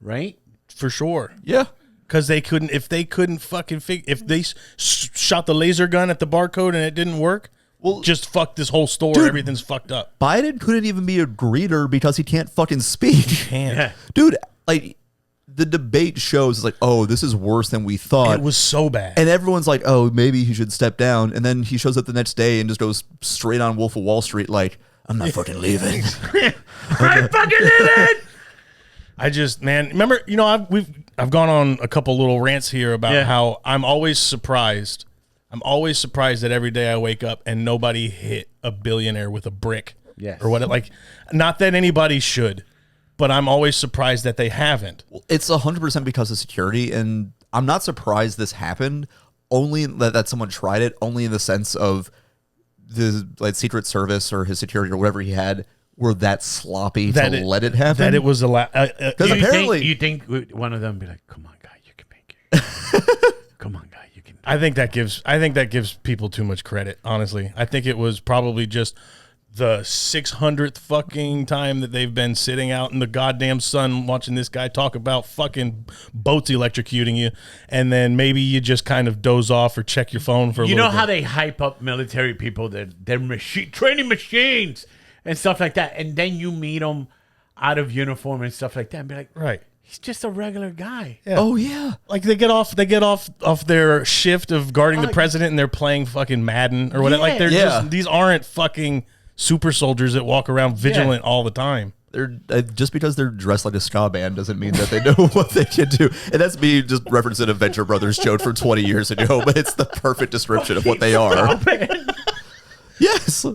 Right? For sure. Yeah. Because if they couldn't fucking if they shot the laser gun at the barcode and it didn't work, well, just fuck this whole store. Dude, everything's fucked up. Biden couldn't even be a greeter because he can't fucking speak. He can't. Yeah. Dude, like, the debate shows, it's like, oh, this is worse than we thought. It was so bad. And everyone's like, oh, maybe he should step down. And then he shows up the next day and just goes straight on Wolf of Wall Street like, I'm not fucking leaving. I'm fucking leaving! Remember, I've gone on a couple little rants here about how I'm always surprised that every day I wake up and nobody hit a billionaire with a brick. Yes. Or what, like, not that anybody should, but I'm always surprised that they haven't. It's 100% because of security, and I'm not surprised this happened. Only that someone tried it. Only in the sense of the Secret Service or his security or whatever he had were that sloppy to let it happen. That it was allowed. Because apparently, you think one of them be like, "Come on, guy, you can make it. Come on, guy, you can." I think that gives people too much credit. Honestly, I think it was probably just the 600th fucking time that they've been sitting out in the goddamn sun watching this guy talk about fucking boats electrocuting you, and then maybe you just kind of doze off or check your phone for a little bit. You know how they hype up military people, they're training machines and stuff like that, and then you meet them out of uniform and stuff like that and be like, right, he's just a regular guy. Yeah. oh yeah, like they get off their shift of guarding the president and they're playing fucking Madden or whatever. Like they're just, these aren't fucking super soldiers that walk around vigilant all the time. They're just because they're dressed like a ska band doesn't mean that they know what they can do. And that's me just referencing a Venture Brothers joke from 20 years ago, but it's the perfect description of what they are. Yes.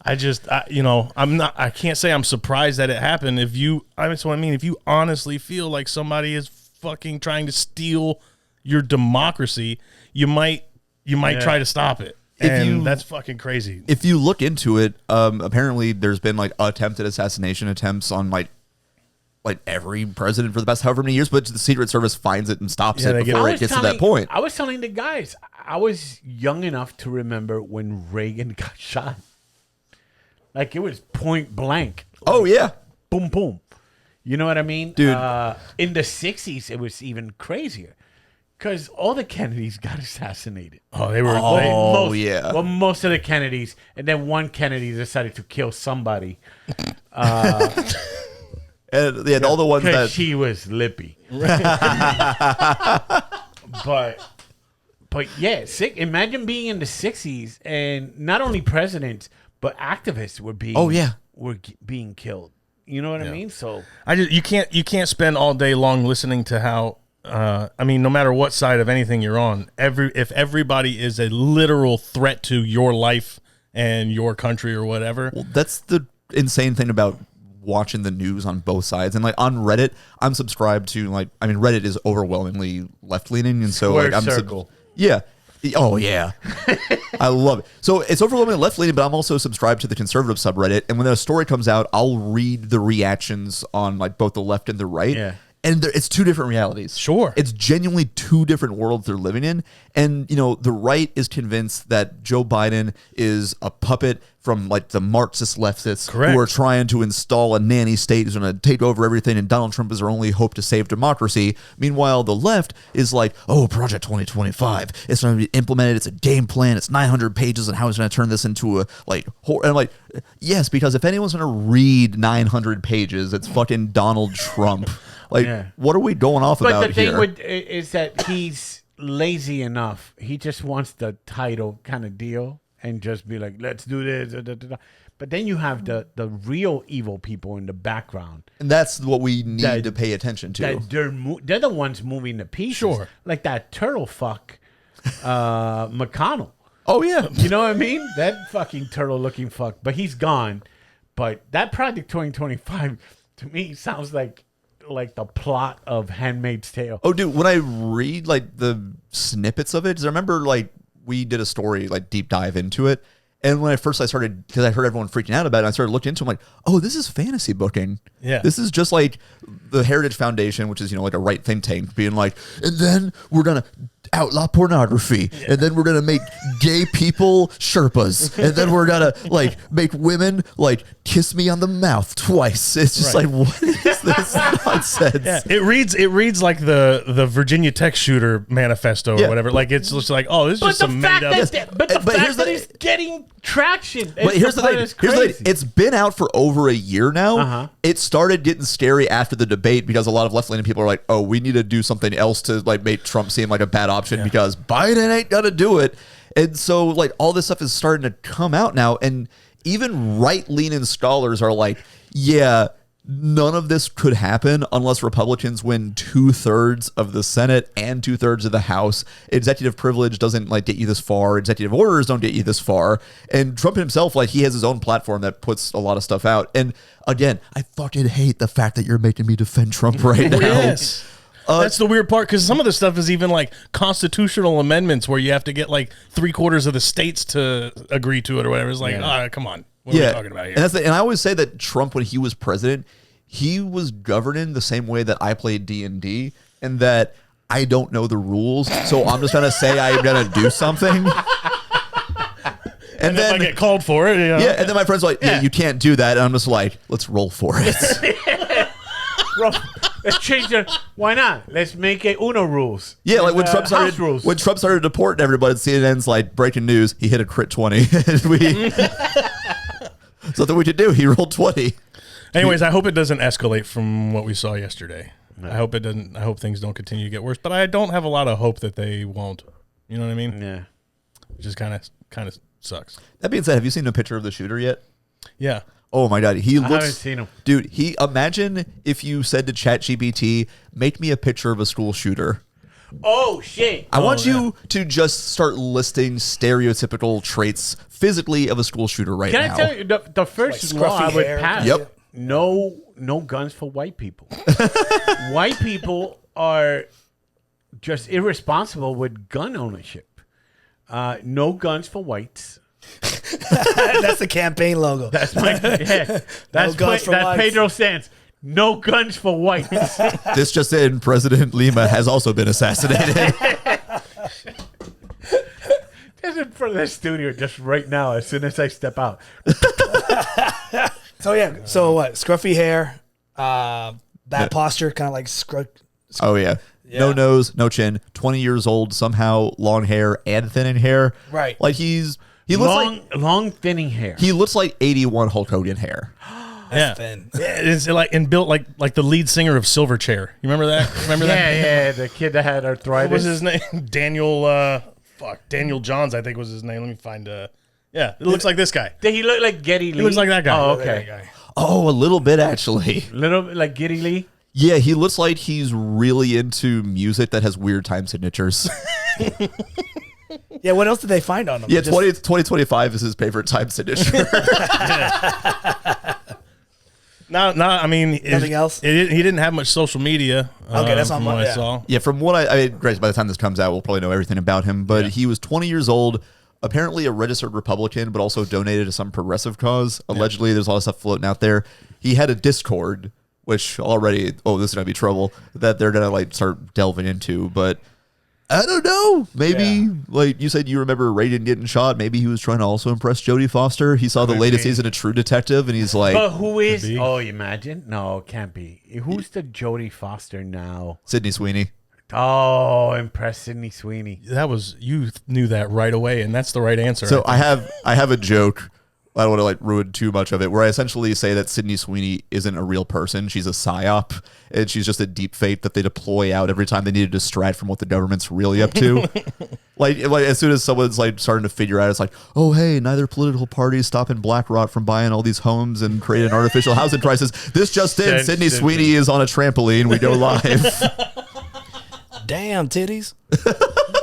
I can't say I'm surprised that it happened. If you honestly feel like somebody is fucking trying to steal your democracy, you might try to stop it. And that's fucking crazy. If you look into it, apparently there's been like attempted assassination attempts on like every president for the past however many years, but the Secret Service finds it and stops it before it gets to that point. I was telling the guys, I was young enough to remember when Reagan got shot. Like it was point blank. Oh yeah, boom boom. You know what I mean, dude? In the 60s, it was even crazier. Because all the Kennedys got assassinated. Oh, they were. Well, most of the Kennedys, and then one Kennedy decided to kill somebody. And all the ones that she was lippy. but yeah, imagine being in the 60s and not only presidents but activists were being killed. You know what I mean? So you can't spend all day long listening to how. No matter what side of anything you're on, if everybody is a literal threat to your life and your country or whatever. Well, that's the insane thing about watching the news on both sides. And like on Reddit, I'm subscribed to Reddit is overwhelmingly left leaning, and so like I'm circle. Yeah. Oh yeah, I love it. So it's overwhelmingly left leaning, but I'm also subscribed to the conservative subreddit. And when a story comes out, I'll read the reactions on like both the left and the right. Yeah. And it's two different realities. Sure. It's genuinely two different worlds they're living in. And, the right is convinced that Joe Biden is a puppet from like the Marxist leftists who are trying to install a nanny state who's going to take over everything, and Donald Trump is our only hope to save democracy. Meanwhile, the left is like, oh, Project 2025. It's going to be implemented. It's a game plan. It's 900 pages on how he's going to turn this into a like horror. And I'm like, yes, because if anyone's going to read 900 pages, it's fucking Donald Trump. Like, what are we going off about here? But the thing is that he's lazy enough. He just wants the title kind of deal and just be like, let's do this. But then you have the real evil people in the background. And that's what we need to pay attention to. They're the ones moving the pieces. Sure. Like that turtle fuck McConnell. Oh, yeah. You know what I mean? That fucking turtle-looking fuck. But he's gone. But that Project 2025, to me, sounds like the plot of Handmaid's Tale. Oh, dude, when I read like the snippets of it, because I remember like we did a story like deep dive into it, and when I started, because I heard everyone freaking out about it, I started looking into it. I'm like, oh, this is fantasy booking. Yeah, this is just like the Heritage Foundation, which is like a right think tank, being like, and then we're gonna outlaw pornography, and then we're gonna make gay people Sherpas, and then we're gonna like make women like kiss me on the mouth twice. It's just like, what is this nonsense? Yeah, it reads like the Virginia Tech shooter manifesto or whatever. Like it's just like, oh, this is just some made up. But the fact that it's getting traction. But here's the thing. It's been out for over a year now. It started getting scary after the debate because a lot of left-leaning people are like, oh, we need to do something else to like make Trump seem like a bad option because Biden ain't gonna do it. And so like all this stuff is starting to come out now, and even right-leaning scholars are like, yeah, none of this could happen unless Republicans win 2/3 of the Senate and 2/3 of the House. Executive privilege doesn't like get you this far. Executive orders don't get you this far. And Trump himself, like he has his own platform that puts a lot of stuff out. And again, I fucking hate the fact that you're making me defend Trump right now. Yes. That's the weird part, because some of the stuff is even like constitutional amendments where you have to get like 3/4 of the states to agree to it or whatever. It's like, come on. What are we talking about here? And I always say that Trump, when he was president, he was governing the same way that I played D&D, and that I don't know the rules, so I'm just going to say I'm going to do something. And then if I get called for it, yeah, and then my friends are like, yeah, you can't do that. And I'm just like, let's roll for it. Let's change the. Why not? Let's make it Uno rules. Yeah, like when Trump House rules. started deporting everybody, CNN's like breaking news. He hit a crit 20. And we something we could do. He rolled 20. Anyways, I hope it doesn't escalate from what we saw yesterday. No. I hope it doesn't. I hope things don't continue to get worse. But I don't have a lot of hope that they won't. You know what I mean? Yeah. Which is kind of sucks. That being said, have you seen a picture of the shooter yet? Yeah. Oh my God, he looks. I haven't seen him, dude. Imagine if you said to ChatGPT, "Make me a picture of a school shooter." Oh shit! I want you to just start listing stereotypical traits physically of a school shooter right now. Can I tell you the first Like law I scruffy would hair. pass? Yep. No guns for white people. White people are just irresponsible with gun ownership. No guns for whites. That's the campaign logo. That's my That's guns for that's whites. Pedro Sanz. No guns for whites. This just in: President Lima has also been assassinated. That's in front of the studio just right now. As soon as I step out. So yeah. So what? Scruffy hair, bad posture, kind of like Oh yeah. No nose, no chin. 20 years old, somehow long hair and thinning hair. Right. Like he looks long thinning hair. He looks like 81 Hulk Hogan hair. Yeah. thin. Yeah, it's like and built like the lead singer of Silverchair. You remember that? Remember that? Yeah, the kid that had arthritis. What was his name? Daniel Daniel Johns, I think was his name. Let me find yeah, it looks like this guy. Did he look like Geddy Lee? He looks like that guy. Oh, That okay. guy. Oh, a little bit actually. Little bit like Geddy Lee. Yeah, he looks like he's really into music that has weird time signatures. Yeah, what else did they find on him? Yeah, 2025 is his favorite time signature. No, I mean, Nothing else? He didn't have much social media. Okay, that's from on what my- I saw. Yeah, from what I mean, by the time this comes out, we'll probably know everything about him. But he was 20 years old, apparently a registered Republican, but also donated to some progressive cause. Allegedly, there's a lot of stuff floating out there. He had a Discord, which already, this is going to be trouble, that they're going to like start delving into. But I don't know. Maybe, like you said, you remember Reagan getting shot. Maybe he was trying to also impress Jodie Foster. He saw the latest season of True Detective, and he's like, But who is? Oh, you imagine? No, it can't be. Who's the Jodie Foster now? Sydney Sweeney. Oh, impress Sydney Sweeney. You knew that right away, and that's the right answer. So I have a joke. I don't want to like ruin too much of it, where I essentially say that Sydney Sweeney isn't a real person. She's a psyop, and she's just a deep fake that they deploy out every time they need to distract from what the government's really up to. like as soon as someone's like starting to figure out, it's like, oh hey, neither political party is stopping BlackRock from buying all these homes and creating an artificial housing crisis. This just in: Sydney Sweeney is on a trampoline. We go live. Damn titties.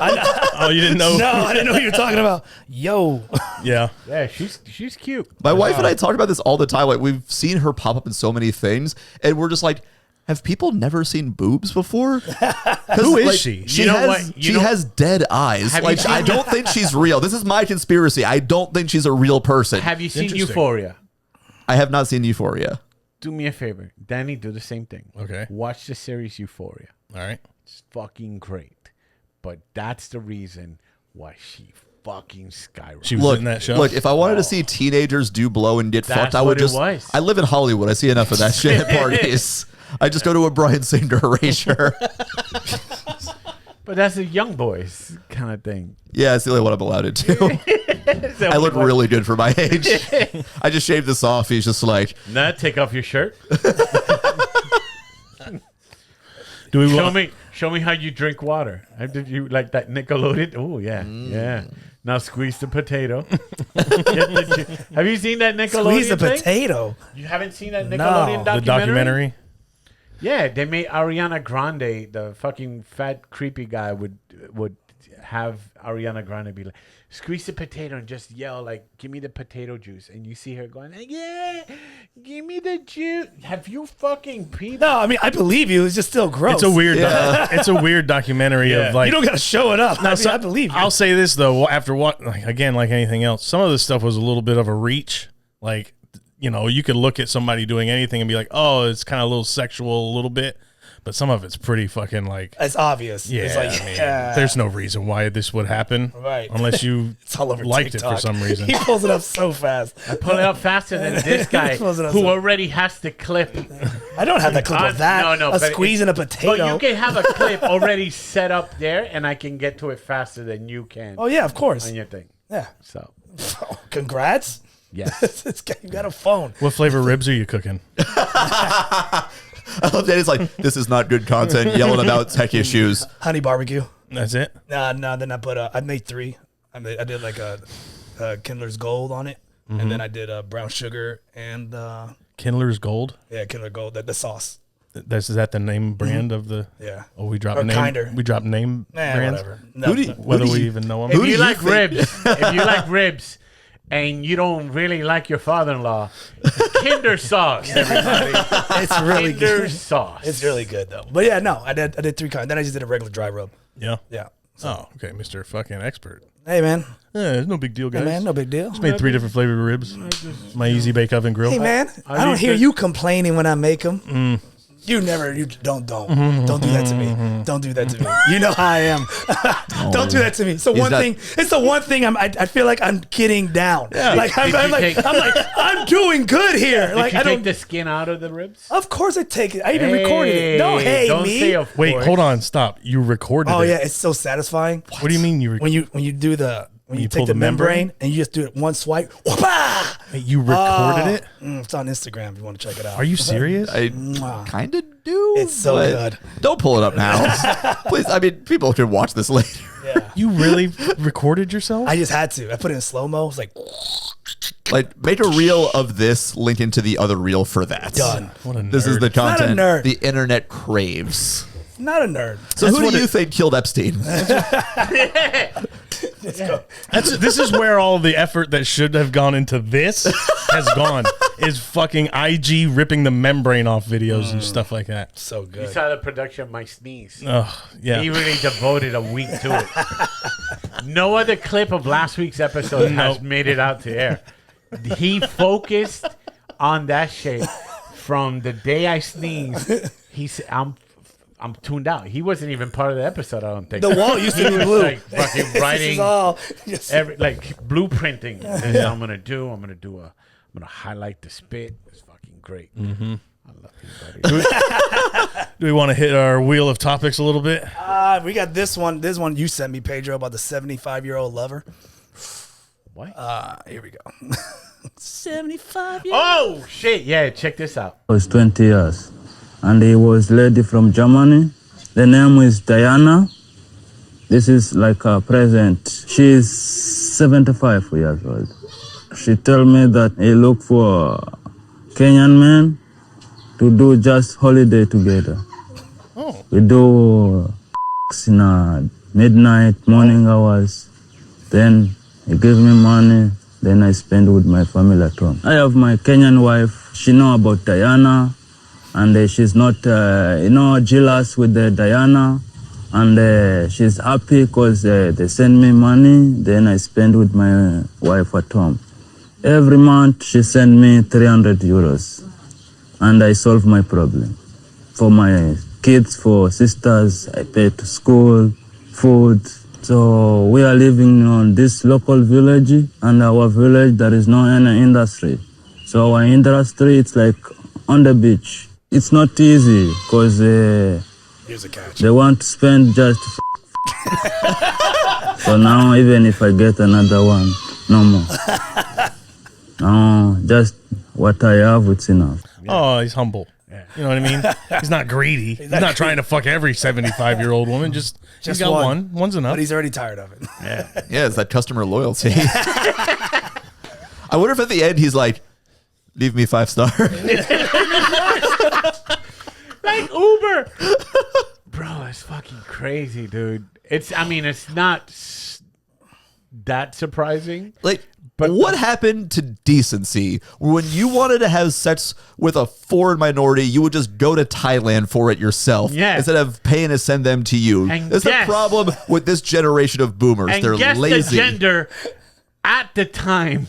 oh, you didn't know? No, I didn't know what you were talking about. Yo. Yeah. Yeah, she's cute. My wife and I talk about this all the time. Like we've seen her pop up in so many things, and we're just like, have people never seen boobs before? Who is she? She You know has what? she has dead eyes. Have you Like seen- I don't think she's real. This is my conspiracy. I don't think she's a real person. Have you seen Interesting. Euphoria? I have not seen Euphoria. Do me a favor, Danny. Do the same thing. Okay. Watch the series Euphoria. All right. It's fucking great. But that's the reason why she fucking skyrocketed. She was Look, in that show. look. If I wanted to see teenagers do blow and get That's fucked, I what would it just. was. I live in Hollywood. I see enough of that shit at parties. I just go to a Bryan Singer erasure. But that's a young boys kind of thing. Yeah, it's the only one I'm allowed to do. I look really good for my age. I just shaved this off. He's just like, Nat, take off your shirt. Do we Show me how you drink water. Did you like that Nickelodeon? Oh yeah, yeah. Now squeeze the potato. Have you seen that Nickelodeon Squeeze the thing? potato. You haven't seen that No. Nickelodeon The documentary? documentary. Yeah, they made Ariana Grande, the fucking fat creepy guy, would have Ariana Grande be like, squeeze the potato and just yell like, give me the potato juice. And you see her going, yeah, give me the juice. Have you fucking peed? No, I mean, I believe you. It's just still gross. It's a weird. It's a weird documentary of like. You don't got to show it up. I believe you. I'll say this though. After what, like, again, like anything else, some of this stuff was a little bit of a reach. Like, you know, you could look at somebody doing anything and be like, oh, it's kind of a little sexual, a little bit. But some of it's pretty fucking like. It's obvious. Yeah, It's like, I mean, there's no reason why this would happen. Right. Unless you It's all over liked TikTok. it for some reason. He pulls it up so fast. I pull it up faster than this guy Pulls it up who so- already has the clip. I don't have that clip of that. No, a but squeeze and a potato. But you can have a clip already set up there, and I can get to it faster than you can Oh, yeah, of course. on your thing. Yeah. So, Congrats. yes. This guy, you got a phone. What flavor ribs are you cooking? I love that it's like, this is not good content, yelling about tech issues. Honey barbecue. That's it. No, then I put, I made 3. I did like a Kindler's Gold on it. And then I did brown sugar and, Kindler's Gold. yeah, Kindler Gold, the sauce. Is that the name brand of the? Yeah. Oh, we drop Or name. kinder. We drop name brands. Whatever. No, Whether we even know them. If Who do you you like think- ribs, if you like ribs, and you don't really like your father-in-law, Kinder sauce, everybody. it's really Kinder good. sauce. It's really good though. But yeah, no, I did 3 kinds. Then I just did a regular dry rub. Yeah. Yeah. Oh, okay, Mr. Fucking Expert. Hey man, Yeah, it's no big deal, guys. hey man, no big deal. Just made 3 different flavored ribs. My easy bake oven grill. Hey man, I don't hear you complaining when I make them. You never, you don't do that to me. Don't do that to me. You know how I am. Don't do that to me. So it's the one thing I feel like I'm getting down. Yeah. Like I'm doing good here. Did Like you I take don't. the skin out of the ribs? Of course I take it. I even recorded it. Don't hate don't me. say of Wait, course. hold on, stop. You recorded Oh it. yeah, it's so satisfying. What do you mean you When you do the when you pull take the the membrane and you just do it one swipe. Whoopah! Wait, you recorded it? It's on Instagram if you want to check it out. Are you serious? I kind of do. It's so but good. Don't pull it up now. Please, I mean, people can watch this later. Yeah. You really recorded yourself? I just had to. I put it in slow mo. It's like Like, make a reel of this, link into the other reel for that. done. What a nerd. This is the Not a content nerd. the internet craves. Not a nerd. So who do you think killed Epstein? This is where all the effort that should have gone into this has gone. Is fucking IG ripping the membrane off videos and stuff like that. So You good. saw the production of My Sneeze. Oh, yeah. He really devoted a week to it. No other clip of last week's episode has made it out to air. He focused on that shit from the day I sneezed. He said, I'm tuned out. He wasn't even part of the episode, I don't think. The wall used to He be was blue. like fucking This is writing all. blueprinting. This is what I'm gonna highlight the spit. It's fucking great. Mm-hmm. I love you, buddy. Do we want to hit our wheel of topics a little bit? We got this one. This one you sent me, Pedro, about the 75-year-old lover. What? Here we go. 75 years. Oh shit! Yeah, check this out. Was 20 years, and he was lady from Germany. The name is Diana. This is like a present. She is 75 years old. She told me that he look for Kenyan men to do just holiday together. Oh. We do in a midnight, morning hours. Then he give me money. Then I spend with my family at home. I have my Kenyan wife. She know about Diana, and she's not, jealous with the Diana. And she's happy because they send me money. Then I spend with my wife at home. Every month she send me 300 euros, and I solve my problem. For my kids, for sisters, I pay to school, food. So we are living on this local village, and our village there is no any industry. So our industry it's like on the beach. It's not easy because Here's a catch. they want to spend just. So now even if I get another one, no more. No, just what I have, it's enough. Oh, he's humble. You know what I mean? He's not greedy. He's not trying to fuck every 75-year-old woman. Just he's got one. One's enough. But he's already tired of it. Yeah, it's that customer loyalty. I wonder if at the end he's like, leave me 5-star. Like Uber. Bro, that's fucking crazy, dude. It's not that surprising. Like, but what happened to decency? When you wanted to have sex with a foreign minority, you would just go to Thailand for it yourself instead of paying to send them to you. And That's the problem with this generation of boomers. And they're guess lazy. the gender at the time.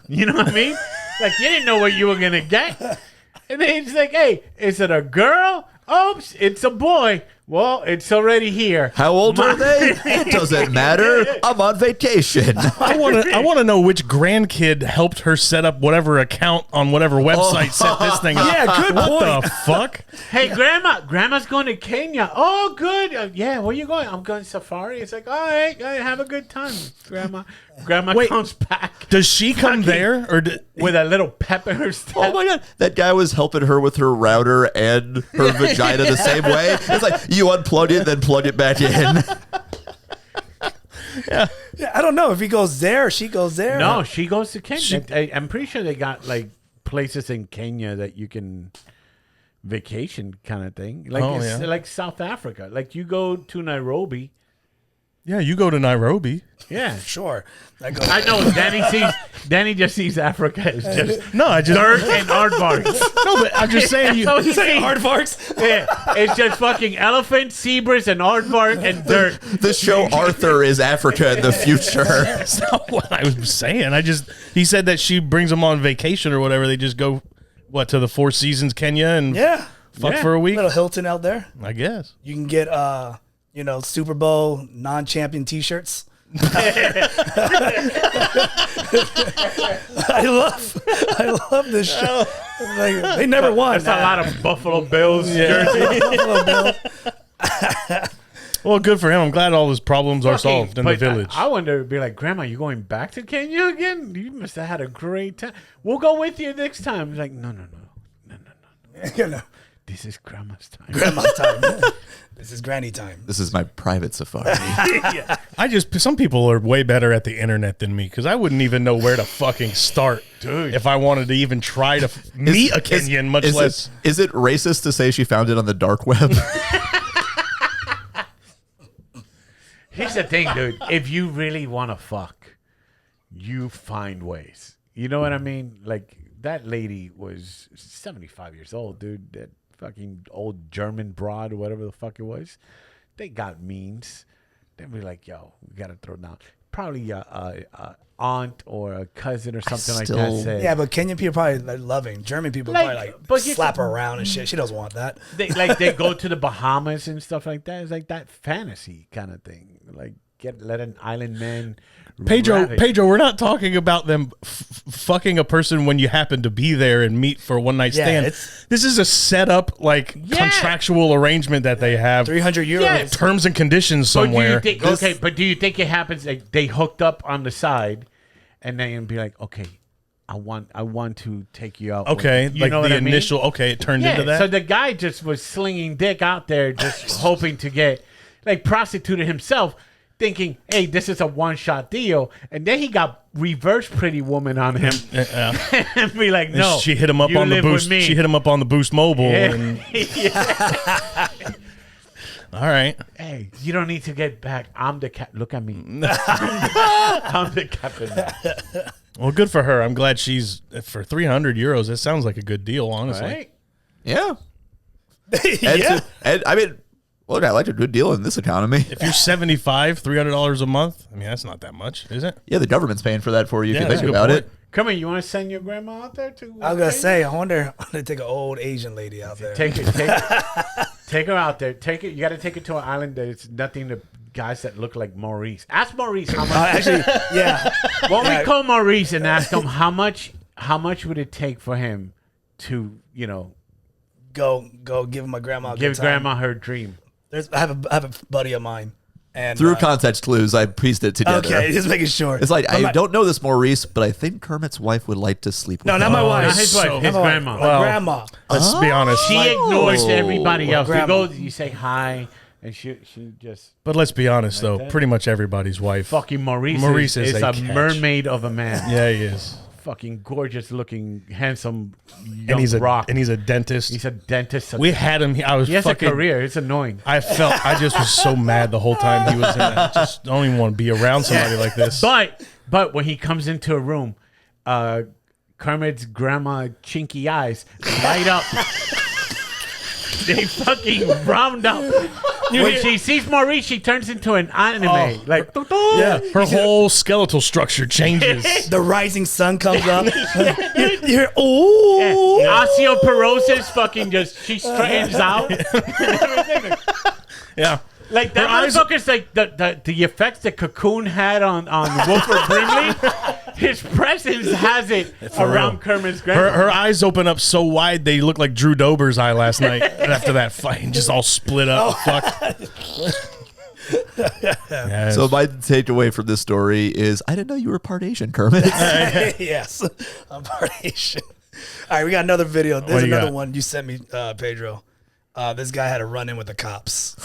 You know what I mean? Like, you didn't know what you were going to get. And then it's like, hey, is it a girl? Oops, it's a boy. Well, it's already here. How old are they? It doesn't matter. I'm on vacation. I want to know which grandkid helped her set up whatever account on whatever website set this thing up. Yeah, good point. What the fuck? Hey, Grandma's going to Kenya. Oh, good. Yeah, where you going? I'm going safari. It's like, all right, have a good time, Grandma. Grandma comes back. Does she come there or with a little pep in her step? Oh my God. That guy was helping her with her router and her vagina the same way. It's like, you unplug it, then plug it back in. Yeah, I don't know if he goes there or she goes there. No, she goes to Kenya. I'm pretty sure they got like places in Kenya that you can vacation kind of thing. Like like South Africa. Like you go to Nairobi. Yeah, you go to Nairobi. Yeah, sure. I know. Danny just sees Africa as just dirt and aardvarks. No, but I'm just saying you say aardvarks. Yeah, it's just fucking elephants, zebras, and aardvark and dirt. The show Arthur is Africa in the future. That's not what I was saying. He said that she brings them on vacation or whatever. They just go to the Four Seasons Kenya and fuck for a week. Little Hilton out there. I guess You can get Super Bowl non-champion T-shirts. I love this show. Like, they never won. That's a lot of Buffalo Bills jerseys. Buffalo Bill. Well, good for him. I'm glad all his problems are solved in the village. I wonder, be like, Grandma, you going back to Kenya again? You must have had a great time. We'll go with you next time. It's like, no. This is Grandma's time. Grandma's time. This is granny time. This is my private safari. Some people are way better at the internet than me because I wouldn't even know where to fucking start, dude. If I wanted to even try to meet a Kenyan, much less. Is it racist to say she found it on the dark web? Here's the thing, dude. If you really want to fuck, you find ways. You know what I mean? Like, that lady was 75 years old, dude. That fucking old German broad or whatever the fuck it was. They got means. They'd be like, yo, we got to throw down. Probably a aunt or a cousin or something like that said. Yeah, but Kenyan people probably loving. German people probably slap her around and shit. She doesn't want that. They go to the Bahamas and stuff like that. It's like that fantasy kind of thing. Like, let an island man. Pedro, we're not talking about them fucking a person when you happen to be there and meet for a one night stand. This is a setup, contractual arrangement that they have. 300 euros. Terms and conditions somewhere. But do you think it happens like they hooked up on the side and then be like, okay, I want to take you out. Okay, you know the what I mean? initial. Okay, it turned into that. So the guy just was slinging dick out there, just hoping to get prostituted himself. Thinking, hey, this is a one-shot deal, and then he got reverse Pretty Woman on him, and be like, no, and she hit him up on the Boost. She hit him up on the Boost Mobile. Yeah. And... All right. Hey, you don't need to get back. I'm the cat. Look at me. I'm the captain. Well, good for her. I'm glad she's for 300 euros. That sounds like a good deal, honestly. Right? Yeah. I mean. Look, I like a good deal in this economy. If you're 75, $300 a month, I mean, that's not that much, is it? Yeah, the government's paying for that for you if you think about it. Come here, you want to send your grandma out there too? I was going to say, I wonder to take an old Asian lady out there. Take her out there. You got to take her to an island that it's nothing to guys that look like Maurice. Ask Maurice how much. Actually, yeah. Why don't we call Maurice and ask him how much would it take for him to, go give my grandma a give good time. grandma her dream. I have a buddy of mine. And Through context clues, I pieced it together. Okay, just making sure. It's like, I don't know this, Maurice, but I think Kermit's wife would like to sleep with No, him. not my wife. Not his wife, Not his my wife. grandma. My grandma. Let's be honest. She ignores everybody else. You grandma. go, you say hi, and she just But let's be honest, though. that? Pretty much everybody's wife. fucking Maurice. Maurice is is a a catch. mermaid of a man. Yeah, he is. Fucking gorgeous looking, handsome young And he's a rock. and he's a dentist. He's a dentist. We had him. I was he has fucking. a career. It's annoying. I just was so mad the whole time he was in that. I just don't even want to be around somebody like this. But when he comes into a room, Kermit's grandma chinky eyes light up. They fucking round up. When she sees Maurice, she turns into an anime. Like, Yeah, her whole skeletal structure changes. The rising sun comes up. You're ooh. osteoporosis fucking just, she straightens out. Yeah. Like that motherfucker's like the effects that Cocoon had on Wilford Brimley. His presence has it around real. Kermit's grandma. Her eyes open up so wide they look like Drew Dober's eye last night after that fight, just all split up. Fuck. Yeah, So my takeaway from this story is, I didn't know you were part Asian, Kermit. Yes, I'm part Asian. All right, we got another video. There's What do you another got? one you sent me, Pedro. This guy had a run in with the cops.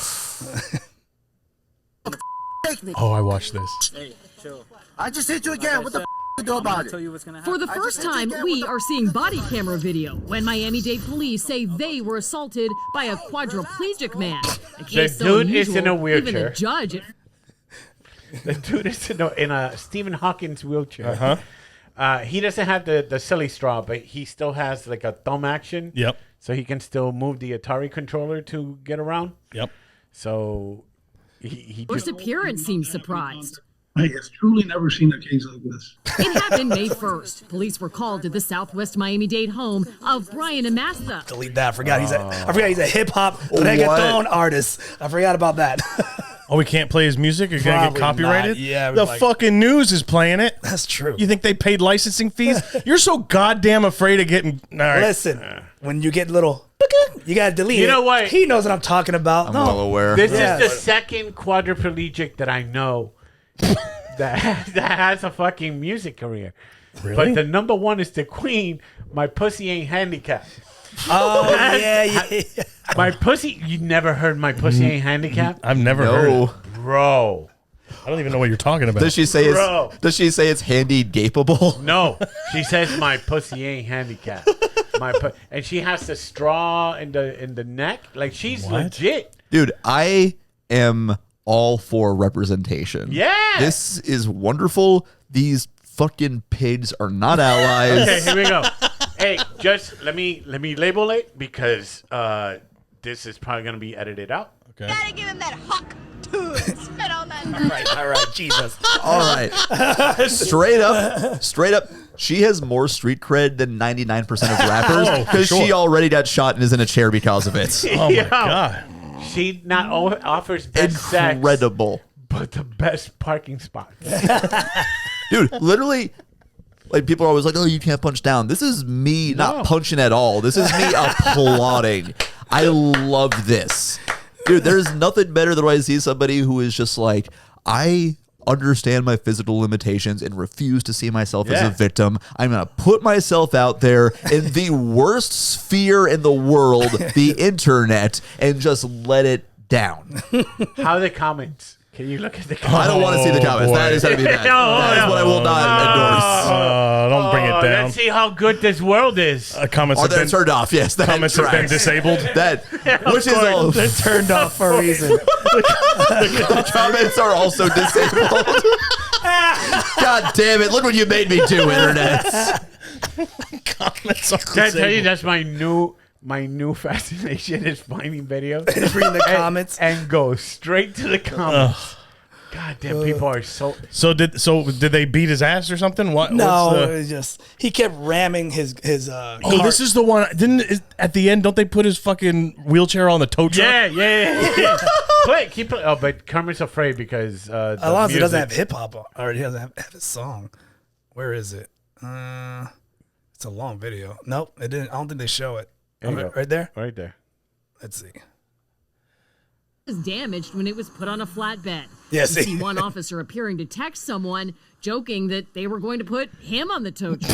oh, I watched this. I just hit you again. What the you do about it? For the first time, we are seeing body camera video when Miami-Dade police say they were assaulted by a quadriplegic man. A case so dude is in a unusual, even wheelchair. the judge. The dude is in a Stephen Hawking's wheelchair. He doesn't have the silly straw, but he still has like a thumb action. Yep. So he can still move the Atari controller to get around. Yep. So he First just appearance seems surprised. I have truly never seen a case like this. It happened May 1st. Police were called to the Southwest Miami-Dade home of Brian Amasta. Delete that. I forgot he's a hip hop reggaeton artist. I forgot about that. Oh, we can't play his music? You're going to get Probably copyrighted? not. Yeah, The like- fucking news is playing it. That's true. You think they paid licensing fees? You're so goddamn afraid of getting. All right. Listen, when you get little, you gotta delete it. You know what? He knows what I'm talking about. I'm well aware. This Yeah. is the second quadriplegic that I know that has a fucking music career. Really? But the number one is the Queen. My pussy ain't handicapped. Oh, yeah. My pussy. You never heard my pussy ain't handicapped, I've never heard No. it. bro? I don't even know what you're talking about. Does she say Bro. it's? Does she say it's handy gapeable? No, she says my pussy ain't handicapped. And she has the straw in the neck. Like she's legit. Dude, I am all for representation. Yeah. This is wonderful. These fucking pigs are not allies. Okay, here we go. Hey, just let me label it because this is probably gonna be edited out. Okay. Gotta give him that hawk too. Spit on that. All right, Jesus. All right. Straight up, she has more street cred than 99% of rappers Oh, for because sure. she already got shot and is in a chair because of it. Oh, my Yo, God. She not offers best sex, Incredible. but the best parking spot. Dude, literally, like people are always like, oh, you can't punch down. This is me not punching at all. This is me applauding. I love this. Dude, there's nothing better than when I see somebody who is just like, I understand my physical limitations and refuse to see myself as a victim. I'm going to put myself out there in the worst sphere in the world, the internet, and just let it down. How are the comments? Can you look at the I comments? don't want to see the comments. boy. That is going to be bad. No, That is no. what I will not endorse. Don't bring it down. Let's see how good this world is. Comments Oh, have they're been, turned off. Yes, that comments have been tracks. disabled. That, which is all. They're turned off for a reason. The comments are also disabled. God damn it! Look what you made me do, internet. Comments are Can I tell you disabled. that's my new fascination is finding videos Reading the comments. and go straight to the comments. God damn, people are so. So did they beat his ass or something? What? No, what's it the, was just he kept ramming his oh, cart. this is the one. At the end, don't they put his fucking wheelchair on the tow truck? Yeah. Keep playing. Oh, but Kermit's afraid because as long as it doesn't have hip hop on, or he doesn't have his song. Where is it? It's a long video. Nope, it didn't. I don't think they show it. There you go. Right there. Right there. Let's see. was damaged when it was put on a flatbed. Yeah, You see? see one officer appearing to text someone, joking that they were going to put him on the tow truck.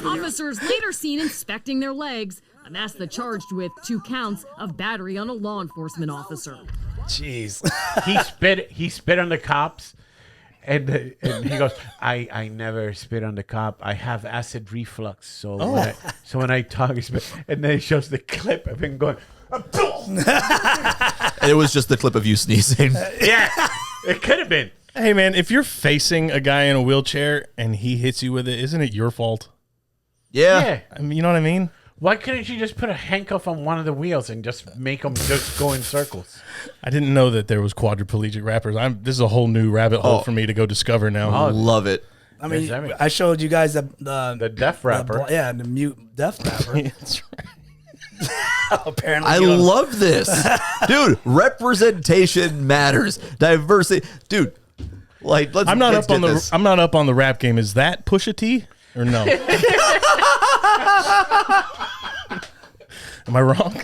Officers later seen inspecting their legs. And that's the charged with 2 counts of battery on a law enforcement officer. Jeez. He spit on the cops, and he goes, I never spit on the cop. I have acid reflux, so when I talk, he spit. And then he shows the clip of him going. And it was just the clip of you sneezing. Yeah, it could have been. Hey, man, if you're facing a guy in a wheelchair and he hits you with it, isn't it your fault? Yeah. I mean, you know what I mean? Why couldn't you just put a handcuff on one of the wheels and just make them just go in circles? I didn't know that there was quadriplegic rappers. This is a whole new rabbit hole for me to go discover now. I love it. I mean, I showed you guys the deaf rapper. The mute deaf rapper. That's right. Apparently, I love this. Dude, representation matters. Diversity. Dude, like let's I'm not let's up on get the this. I'm not up on the rap game. Is that Pusha T or no? Am I wrong?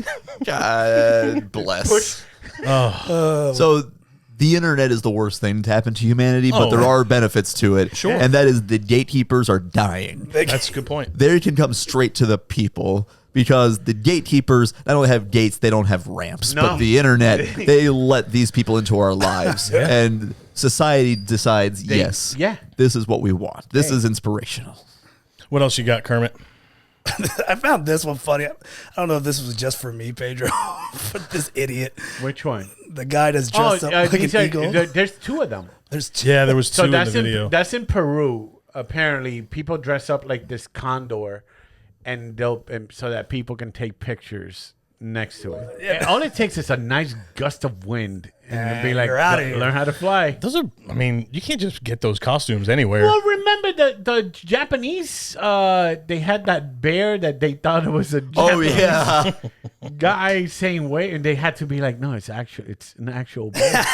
God bless. So the internet is the worst thing to happen to humanity, but there are benefits to it. Sure. And that is the gatekeepers are dying. That's a good point. They can come straight to the people because the gatekeepers not only have gates, they don't have ramps. No. But the internet, they let these people into our lives. And society decides, yes, this is what we want. This is inspirational. What else you got, Kermit? I found this one funny. I don't know if this was just for me, Pedro, but this idiot. Which one? The guy that's dressed up like an eagle. There's 2 of them. There's 2. Yeah, there was 2 in the that's video. That's in Peru. Apparently, people dress up like this condor, and so that people can take pictures next to it. And all it takes is a nice gust of wind, and be like, you're outta here. learn how to fly. Those are, I mean, you can't just get those costumes anywhere. Well, remember the Japanese? They had that bear that they thought it was a Japanese guy saying wait, and they had to be like, no, it's an actual bear.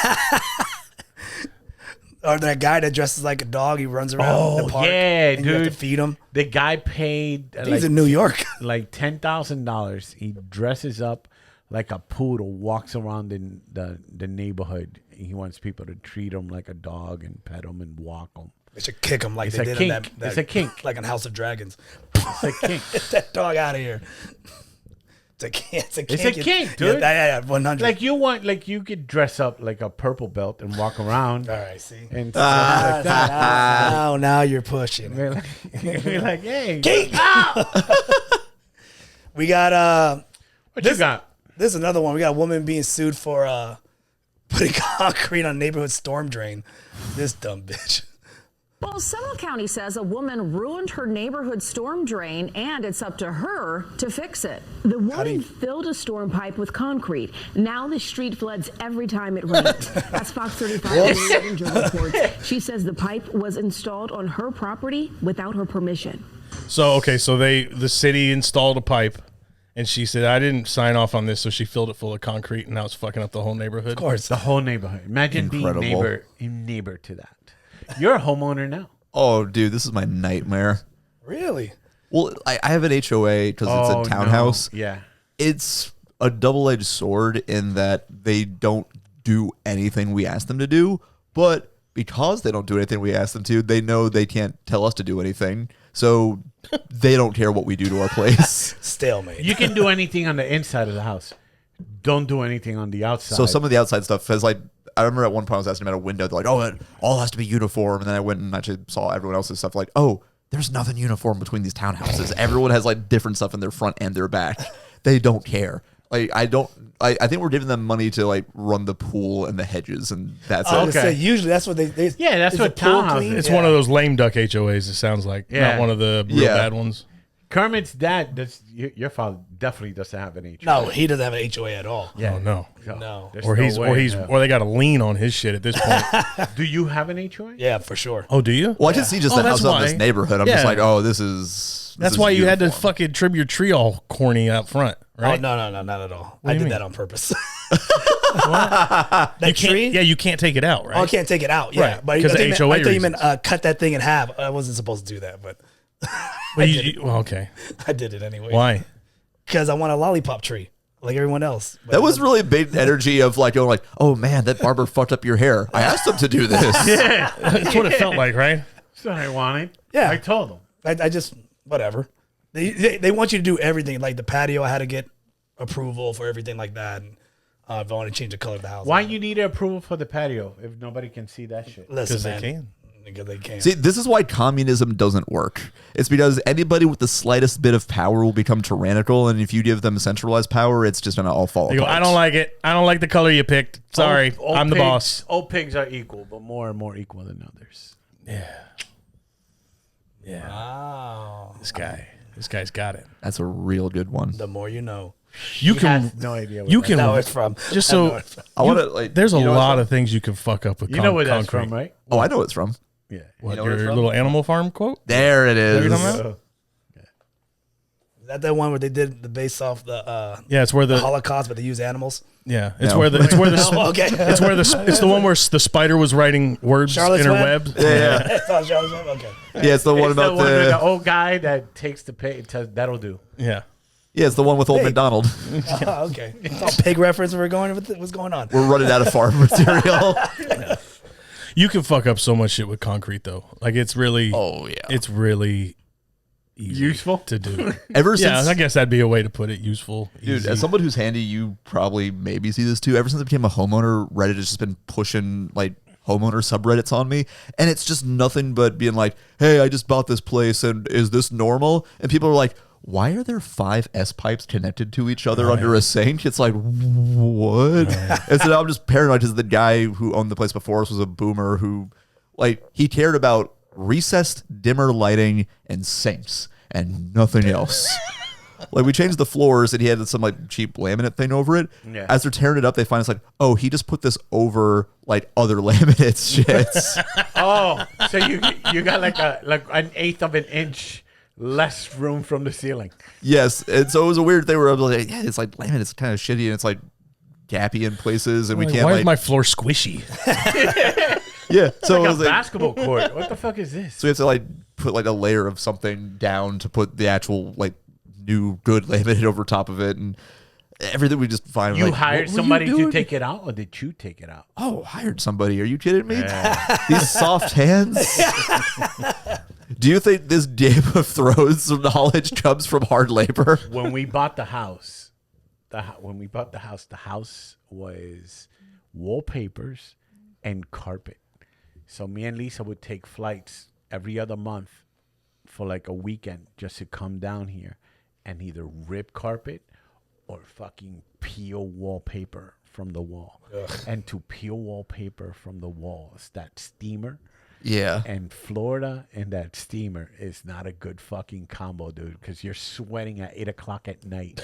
Or that guy that dresses like a dog, he runs around the park. Yeah, and dude. You have to feed him. The guy paid. He's in New York. Like $10,000. He dresses up like a poodle, walks around in the neighborhood. He wants people to treat him like a dog and pet him and walk him. They should kick him like It's they a did kink. in that It's a kink. like in House of Dragons. It's a kink. Get that dog out of here. It's a kink. It's a kink, dude. Yeah, 100. Like you could dress up like a purple belt and walk around. All right, see. And stuff like that. Now you're pushing. Be like, hey, Kink. We got what you got? This is another one. We got a woman being sued for putting concrete on a neighborhood storm drain. This dumb bitch. Well, Seminole County says a woman ruined her neighborhood storm drain, and it's up to her to fix it. The woman filled a storm pipe with concrete. Now the street floods every time it rains. That's Fox 35 reports. She says the pipe was installed on her property without her permission. So the city installed a pipe, and she said, I didn't sign off on this, so she filled it full of concrete, and now it's fucking up the whole neighborhood. Of course. The whole neighborhood. Imagine being neighbor to that. You're a homeowner now. Oh, dude, this is my nightmare. Really? Well, I have an HOA because it's a townhouse. No. Yeah. It's a double-edged sword in that they don't do anything we ask them to do, but because they don't do anything we ask them to, they know they can't tell us to do anything. So they don't care what we do to our place. Stalemate. You can do anything on the inside of the house. Don't do anything on the outside. So some of the outside stuff is like, I remember at one point I was asking about a window. They're like, oh, it all has to be uniform. And then I went and actually saw everyone else's stuff like, oh, there's nothing uniform between these townhouses. Everyone has like different stuff in their front and their back. They don't care. Like I think we're giving them money to like run the pool and the hedges, and that's I it. was gonna say, usually that's what they yeah, that's is what the pool townhouse clean? is. It's one of those lame duck HOAs, it sounds like. Yeah. Not one of the real bad ones. Kermit's dad, your father definitely doesn't have an HOA. No, he doesn't have an HOA at all. Yeah. Oh, no. No. There's Or no way. they got a lien on his shit at this point. Do you have an HOA? Yeah, for sure. Oh, do you? Well, I can see just Oh, the that's house up in this why. neighborhood. I'm Yeah. just like, oh, this is That's why you had to uniform. fucking trim your tree all corny out front, right? Oh, no, not at all. What do I you did mean? that on purpose. That That tree? Yeah, you can't take it out, right? Oh, I can't take it out. Yeah, Right, but 'cause I of thought HOA you meant reasons. cut that thing in half. I wasn't supposed to do that, but Well, well, okay. I did it anyway. Why? Because I want a lollipop tree. like everyone else. But that was really big energy of like going like, oh man, that barber fucked up your hair. I asked him to do this. Yeah, that's what it felt like, right? That's what I wanted. Yeah, I told them. I just whatever. They want you to do everything. Like the patio, I had to get approval for everything like that. And if I want to change the color of the house, Why you need approval for the patio if nobody can see that shit? Listen, Because man, they can. because they can. See, this is why communism doesn't work. It's because anybody with the slightest bit of power will become tyrannical, and if you give them centralized power, it's just gonna all fall They go, apart. I don't like it. I don't like the color you picked. Sorry, I'm the boss. All pigs are equal, but more and more equal than others. Yeah. Wow. This guy's got it. That's a real good one. The more you know. You He can. has no idea. Where You that- can. Know it's from. Just I know so. it's from. I want to like. There's a you know what lot it's of things you can fuck up with. You know where that's concrete. from, right? from? Oh, I know what it's from. Yeah. What, You know where it's your from? little Animal Farm quote? There it Is that is. what you're talking about? Is that one where they did the base off the Yeah, it's where the Holocaust, but they use animals? yeah, it's No. where the Okay. it's the one where the spider was writing words Charlotte's in her Web? web. Yeah, It's on Charlotte's Web? Okay. yeah. It's the one It's the about one with the the. old guy that takes the pig. That'll do. Yeah. Yeah, it's the one with Old Hey. McDonald. Oh, okay. It's all pig reference. We're going with what's going on? We're running out of farm material. You can fuck up so much shit with concrete though. Like it's really Oh yeah. it's really easy Useful? to do. Ever Yeah, since I guess that'd be a way to put it. Useful. Dude, easy. as someone who's handy, you probably maybe see this too. Ever since I became a homeowner, Reddit has just been pushing like homeowner subreddits on me. And it's just nothing but being like, hey, I just bought this place and is this normal? And people are like, why are there 5 S pipes connected to each other under a sink? It's like, what? And so now I'm just paranoid because the guy who owned the place before us was a boomer who, like, he cared about recessed dimmer lighting and sinks and nothing else. Like, we changed the floors and he had some like cheap laminate thing over it. Yeah. As they're tearing it up, they find it's like, oh, he just put this over like other laminate shits. Oh, so you got like an eighth of an inch less room from the ceiling. Yes. And so it was a weird thing where I was like, yeah, it's like laminate. It's kind of shitty and it's like gappy in places and we can't Why like. is my floor squishy? Yeah. So Like it a was like, basketball court. What the fuck is this? so we have to like put like a layer of something down to put the actual like new good laminate over top of it and everything we just find. You like, hired what were you somebody to doing? take it out, or did you take it out? Oh, hired somebody. Are you kidding me? These soft hands. Do you think this Game of Thrones knowledge comes from hard labor? When we bought the house, the house was wallpapers and carpet. So me and Lisa would take flights every other month for like a weekend just to come down here and either rip carpet or fucking peel wallpaper from the wall. And to peel wallpaper from the walls, that steamer. Yeah. And Florida and that steamer is not a good fucking combo, dude, because you're sweating at 8 o'clock at night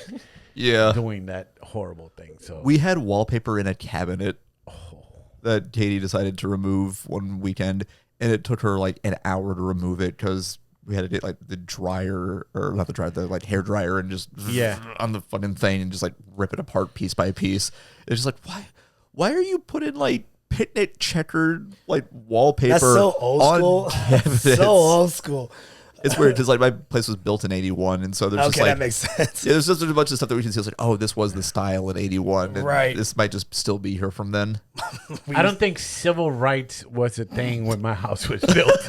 Yeah. doing that horrible thing. So We had wallpaper in a cabinet that Katie decided to remove one weekend, and it took her like an hour to remove it because we had to get like the dryer, or not the dryer, the like hair dryer, and just on the fucking thing and just like rip it apart piece by piece. It's just like, why are you putting like picnic checkered like wallpaper That's so old on school. cabinets? So old school. It's weird because like my place was built in ¡81, and so there's just Okay, like that makes sense. yeah, there's just a bunch of stuff that we can see. It's like, oh, this was the style in '81, and Right. this might just still be here from then. I don't think civil rights was a thing when my house was built.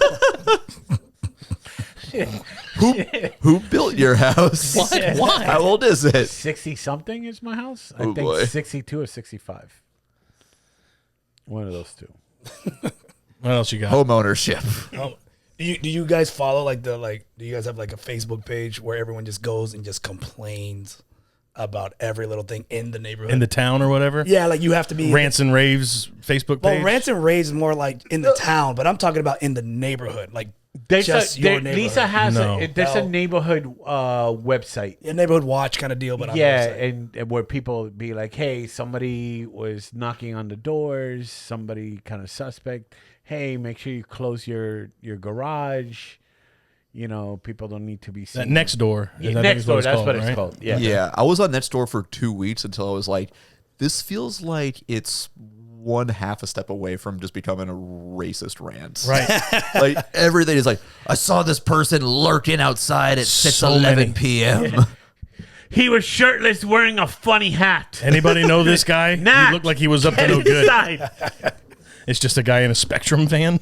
Who built your house? What? Why? How old is it? 60 something is my house. I Oh, think boy. 62 or 65. One of those two. What else you got? Home ownership. Do you guys follow do you guys have like a Facebook page where everyone just goes and just complains about every little thing in the neighborhood? In the town or whatever? Yeah, like you have to be Rants and Raves Facebook page? Well, Rants and Raves is more like in the town, but I'm talking about in the neighborhood. Like just your neighborhood. Lisa has No. there's a neighborhood website. A neighborhood watch kind of deal, but Yeah, on and where people be like, hey, somebody was knocking on the doors, somebody kind of suspect. Hey, make sure you close your garage. You know, people don't need to be seen. That next door. Yeah, next door, that's what it's right? called. Yeah. Yeah, I was on Nextdoor for 2 weeks until I was like, this feels like it's 1/2 a step away from just becoming a racist rant. Right. Like everything is like, I saw this person lurking outside at 6:11 p.m. He was shirtless, wearing a funny hat. Anybody know this guy? Nat, He looked like he was up to no good. It's just a guy in a Spectrum van.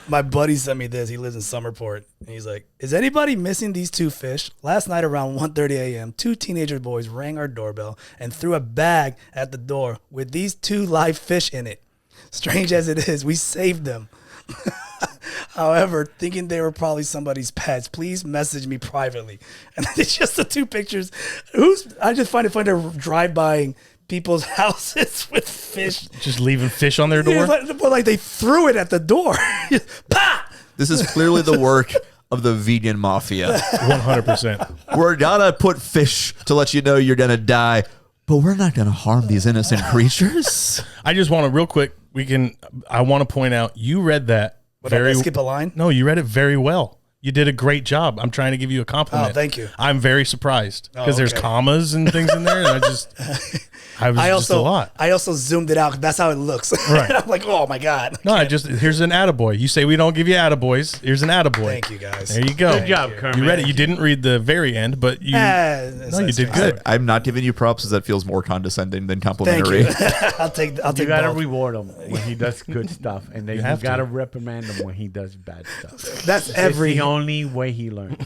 My buddy sent me this. He lives in Summerport. And he's like, is anybody missing these two fish? Last night around 1:30 a.m., two teenager boys rang our doorbell and threw a bag at the door with these two live fish in it. Strange as it is, we saved them. However, thinking they were probably somebody's pets, please message me privately. And it's just the two pictures. I just find it funny to drive by people's houses with fish. Just leaving fish on their door? Yeah, but like they threw it at the door. Pah! This is clearly the work of the vegan mafia. 100%. We're gonna put fish to let you know you're gonna die, but we're not gonna harm these innocent creatures. I just want to real quick. I want to point out you read that very. Skip a line? No, you read it very well. You did a great job. I'm trying to give you a compliment. Oh, thank you. I'm very surprised because there's commas and things in there. And I also zoomed it out. That's how it looks. Right. I'm like, oh my God. No, here's an attaboy. You say we don't give you attaboys. Here's an attaboy. Thank you, guys. There you go. Good job, Kermit. You read it. You didn't read the very end, but you did good. I'm not giving you props because that feels more condescending than complimentary. I'll take You gotta both. reward him when he does good stuff, and then you gotta reprimand him when he does bad stuff. That's It's the only way he learns.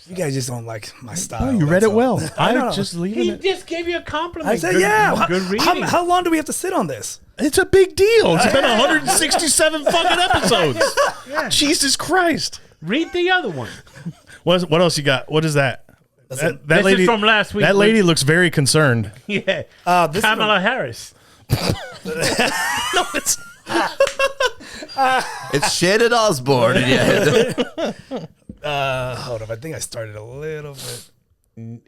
You guys just don't like my style. No, you read it all. well. I'm just leaving He it. just gave you a compliment. I said, good reading. How long do we have to sit on this? It's a big deal. It's been 167 fucking episodes. Jesus Christ. Read the other one. What else you got? What is that? That This lady is from last week. That lady looks very concerned. Yeah. This Kamala Harris. No, it's It's Shannon Osborne in your head. Hold up. I think I started a little bit.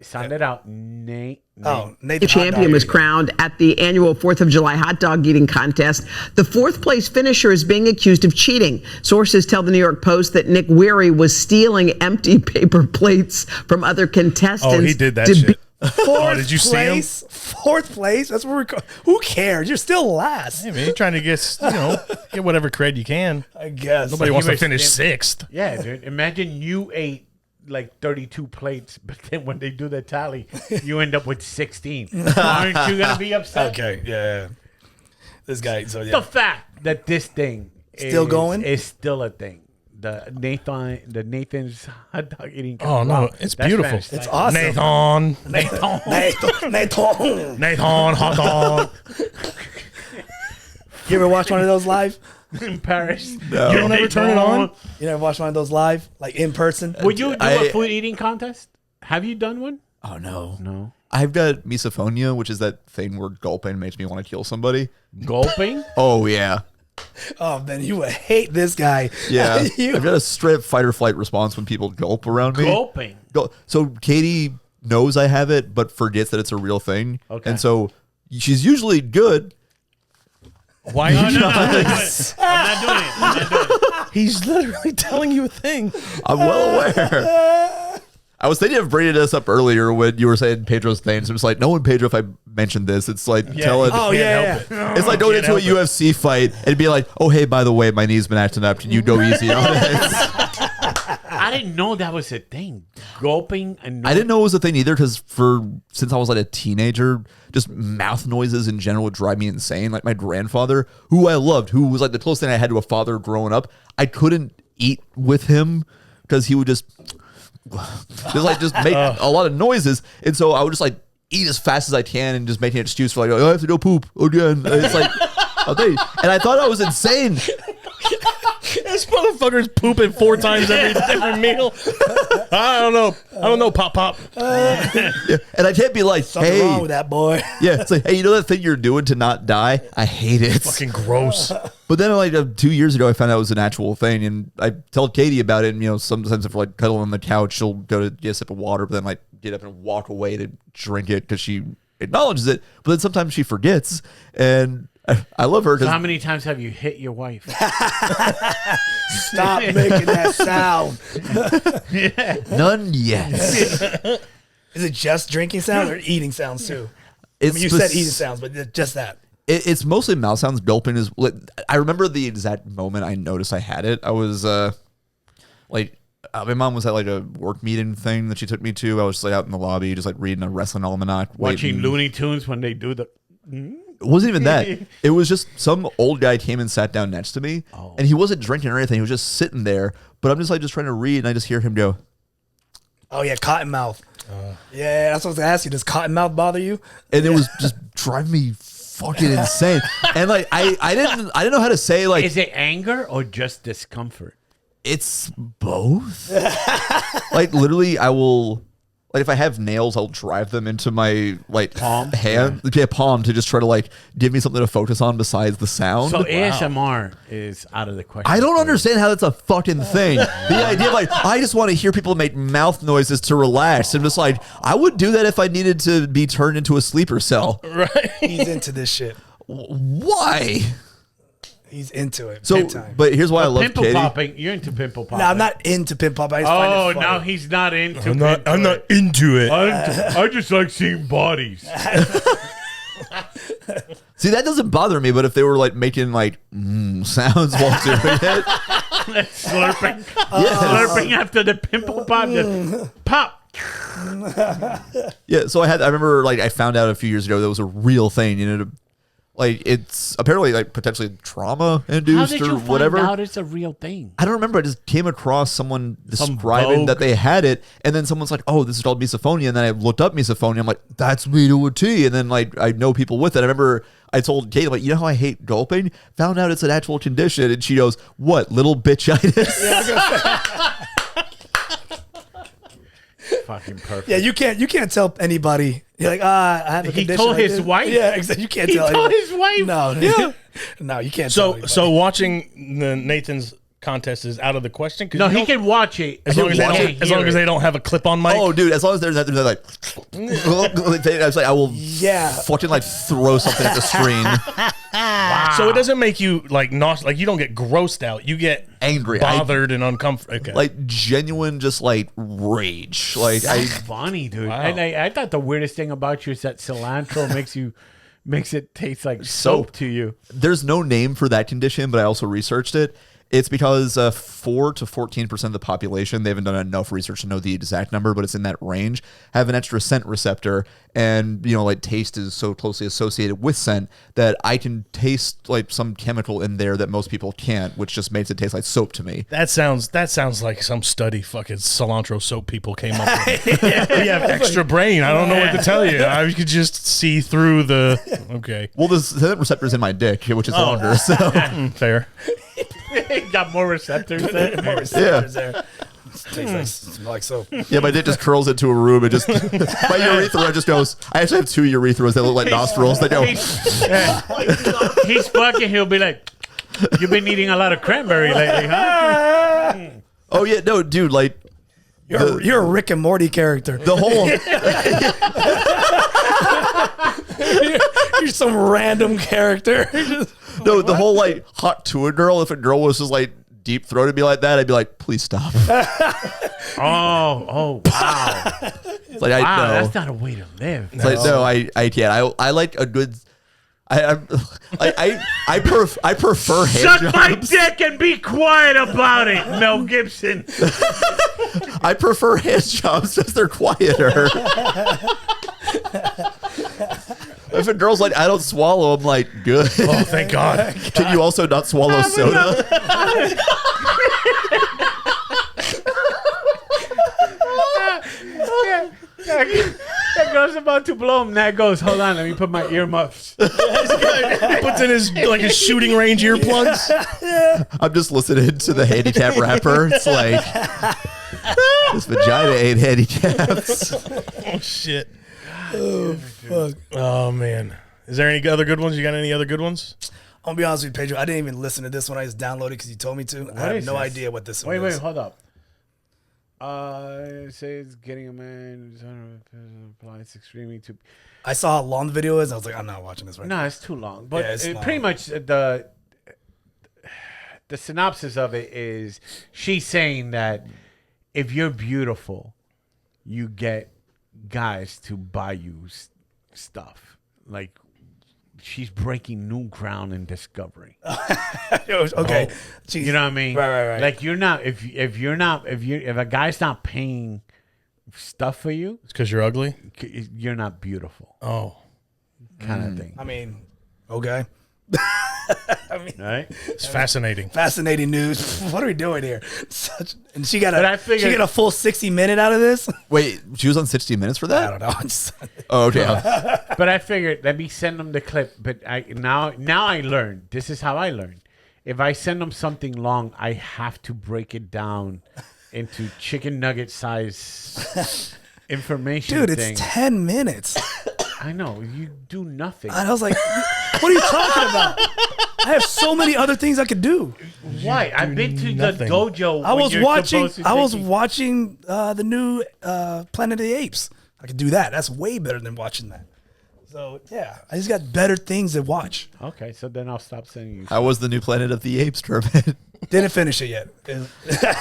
Sound it out. Nate. Nathan The champion was crowned at the annual 4th of July hot dog eating contest. The fourth place finisher is being accused of cheating. Sources tell the New York Post that Nick Weary was stealing empty paper plates from other contestants. Oh, he did that shit. Fourth did you see him? Fourth place? That's where who cares? You're still last. Hey man, you're trying to get whatever cred you can. I guess. Nobody wants to finish sixth. Yeah, dude. Imagine you ate like 32 plates, but then when they do the tally, you end up with 16. Aren't you gonna be upset? Okay, yeah. This guy. So yeah. The fact that this thing Still going? is still a thing. The Nathan's hot dog eating. Oh no, it's That's beautiful. Spanish. It's awesome. Nathan hot dog. You ever watch one of those live? In Paris. No. You don't ever turn it on? You never watch one of those live, like in person? Would you do a food eating contest? Have you done one? Oh no. No. I've got misophonia, which is that thing where gulping makes me want to kill somebody. Gulping? Oh yeah. Oh man, you would hate this guy. Yeah. I've got a straight fight or flight response when people gulp around me. Gulping. So Katie knows I have it, but forgets that it's a real thing. Okay. And so she's usually good. Why? No, I'm not doing it. I'm not doing it. He's literally telling you a thing. I'm well aware. I was thinking of bringing this up earlier when you were saying Pedro's names. I'm just like, no one, Pedro, if I mention this, it's like telling. Oh, yeah. It's like going into a UFC fight and be like, oh, hey, by the way, my knee's been acting up. Can you go easy on it? I didn't know that was a thing. Gulping and I didn't know it was a thing either because since I was like a teenager, just mouth noises in general would drive me insane. Like my grandfather, who I loved, who was like the closest thing I had to a father growing up, I couldn't eat with him because he would just make a lot of noises. And so I would just like eat as fast as I can and just make an excuse for like, oh, I have to go poop again. And it's like, and I thought I was insane. This motherfucker's pooping 4 times every meal. I don't know, Pop. Yeah. And I can't be like, Something wrong with that boy. Yeah, it's like, hey, you know that thing you're doing to not die? I hate it. Fucking gross. But then like 2 years ago, I found out it was an actual thing, and I told Katie about it. And sometimes if we're like cuddling on the couch, she'll go to get a sip of water, but then like get up and walk away to drink it because she acknowledges it. But then sometimes she forgets, and I love her. So how many times have you hit your wife? Stop making that sound. None yet. Is it just drinking sounds or eating sounds too? You said eating sounds, but just that. It's mostly mouth sounds. Gulping is. I remember the exact moment I noticed I had it. I was like My mom was at like a work meeting thing that she took me to. I was just like out in the lobby, just like reading a wrestling almanac, watching waiting. Looney Tunes when they do the. It wasn't even that. It was just some old guy came and sat down next to me, and he wasn't drinking or anything. He was just sitting there. But I'm just like trying to read, and I just hear him go, "Oh yeah, Cottonmouth." Yeah, that's what I was gonna ask you. Does Cottonmouth bother you? And it was just driving me fucking insane. And like I didn't know how to say like. Is it anger or just discomfort? It's both. Like literally, I will. Like if I have nails, I'll drive them into my like hand, palm, to just try to like give me something to focus on besides the sound. So ASMR is out of the question. I don't understand how that's a fucking thing. The idea of like I just want to hear people make mouth noises to relax. I'm just like I would do that if I needed to be turned into a sleeper cell. Right? He's into this shit. Why? He's into it. So, big time. but here's why I love pimple Katie. popping. You're into pimple popping. No, I'm not into pimple popping. I just find it funny. Now he's not into. I'm not into it. I just like seeing bodies. See, that doesn't bother me, but if they were like making like sounds while doing it, slurping, slurping after the pimple pop, just pop. Yeah, so I remember like I found out a few years ago that was a real thing. You know, like it's apparently like potentially trauma induced or whatever. How did you find out it's a real thing? I don't remember. I just came across someone describing that they had it, and then someone's like, "Oh, this is called misophonia." And then I looked up misophonia. I'm like, "That's me to a T." And then like I know people with it. I remember I told Kate, like, "You know how I hate gulping?" Found out it's an actual condition, and she goes, "What, little bitchitis?" Fucking perfect. Yeah, you can't tell anybody. You're like, I have a condition. He told like his this. wife. Yeah, exactly. You can't tell. He told anybody. his wife. No, Yeah. No, you can't. tell anybody. So watching the Nathan's contest is out of the question. No, he can watch it as long as they don't have a clip on mic. Oh, dude, as long as they're like, I was like, I will fucking like throw something at the screen. Wow. So it doesn't make you like nauseous. Like you don't get grossed out. You get angry, bothered, and uncomfortable. Okay. Like genuine, just like rage. Like That's funny, dude. Wow. And I thought the weirdest thing about you is that cilantro makes it taste like soap to you. There's no name for that condition, but I also researched it. It's because 4 to 14% of the population, they haven't done enough research to know the exact number, but it's in that range, have an extra scent receptor. And, you know, like taste is so closely associated with scent that I can taste like some chemical in there that most people can't, which just makes it taste like soap to me. That sounds like some study fucking cilantro soap people came up with. We have extra brain. I don't know what to tell you. I could just see through the. Okay. Well, the scent receptor's in my dick, which is longer. So fair. Got more receptors there. there. Tastes like soap. Yeah, my dick just curls into a room and just my urethra just goes. I actually have 2 urethras that look like nostrils. They go. He's fucking. He'll be like, "You've been eating a lot of cranberry lately, huh?" Oh yeah, no, dude. Like you're a Rick and Morty character. The whole. You're some random character. No, the whole like hot to a girl. If a girl was just like deep throated me like that, I'd be like, please stop. Oh, wow. It's like, wow, I know. that's not a way to live. It's like, no, I can't. I like a good. I prefer hand Suck jobs. my dick and be quiet about it, Mel Gibson. I prefer hand jobs because they're quieter. If a girl's like, I don't swallow, I'm like, good. Oh, thank God. Can you also not swallow soda? That girl's about to blow him. Nat goes, hold on, let me put my earmuffs. Puts in his shooting range earplugs. I'm just listening to the handicap rapper. It's like, this vagina ain't handicapped. Oh, shit. Oh, fuck. Oh, man. Is there any other good ones? You got any other good ones? I'm going to be honest with you, Pedro. I didn't even listen to this one. I just downloaded it because you told me to. I have no idea what this one is. Wait, hold up. It says getting a man applies extremely to. I saw how long the video is. I was like, I'm not watching this right now. No, it's too long. But Yeah, it's long. pretty much the synopsis of it is she's saying that if you're beautiful, you get guys to buy you stuff like she's breaking new ground in discovery. Okay, you know what I mean? Right. Like you're not if a guy's not paying stuff for you, It's because you're ugly. you're not beautiful. Oh, Kind of thing. I mean, okay. Right? it's fascinating. Fascinating news. What are we doing here? And she got But I figured- she got a full 60-minute out of this. Wait, she was on 60 Minutes for that? I don't know. I'm just- Oh, okay. But I figured let me send them the clip. But now I learned. This is how I learned. If I send them something long, I have to break it down into chicken nugget size information. Dude, it's thing. 10 minutes. I know you do nothing. And I was like, what are you talking about? I have so many other things I could do. Why? I've been to nothing. the dojo. I was watching watching the new Planet of the Apes. I could do that. That's way better than watching that. So yeah, I just got better things to watch. Okay, so then I'll stop sending you. How was the new Planet of the Apes, Kermit? Didn't finish it yet.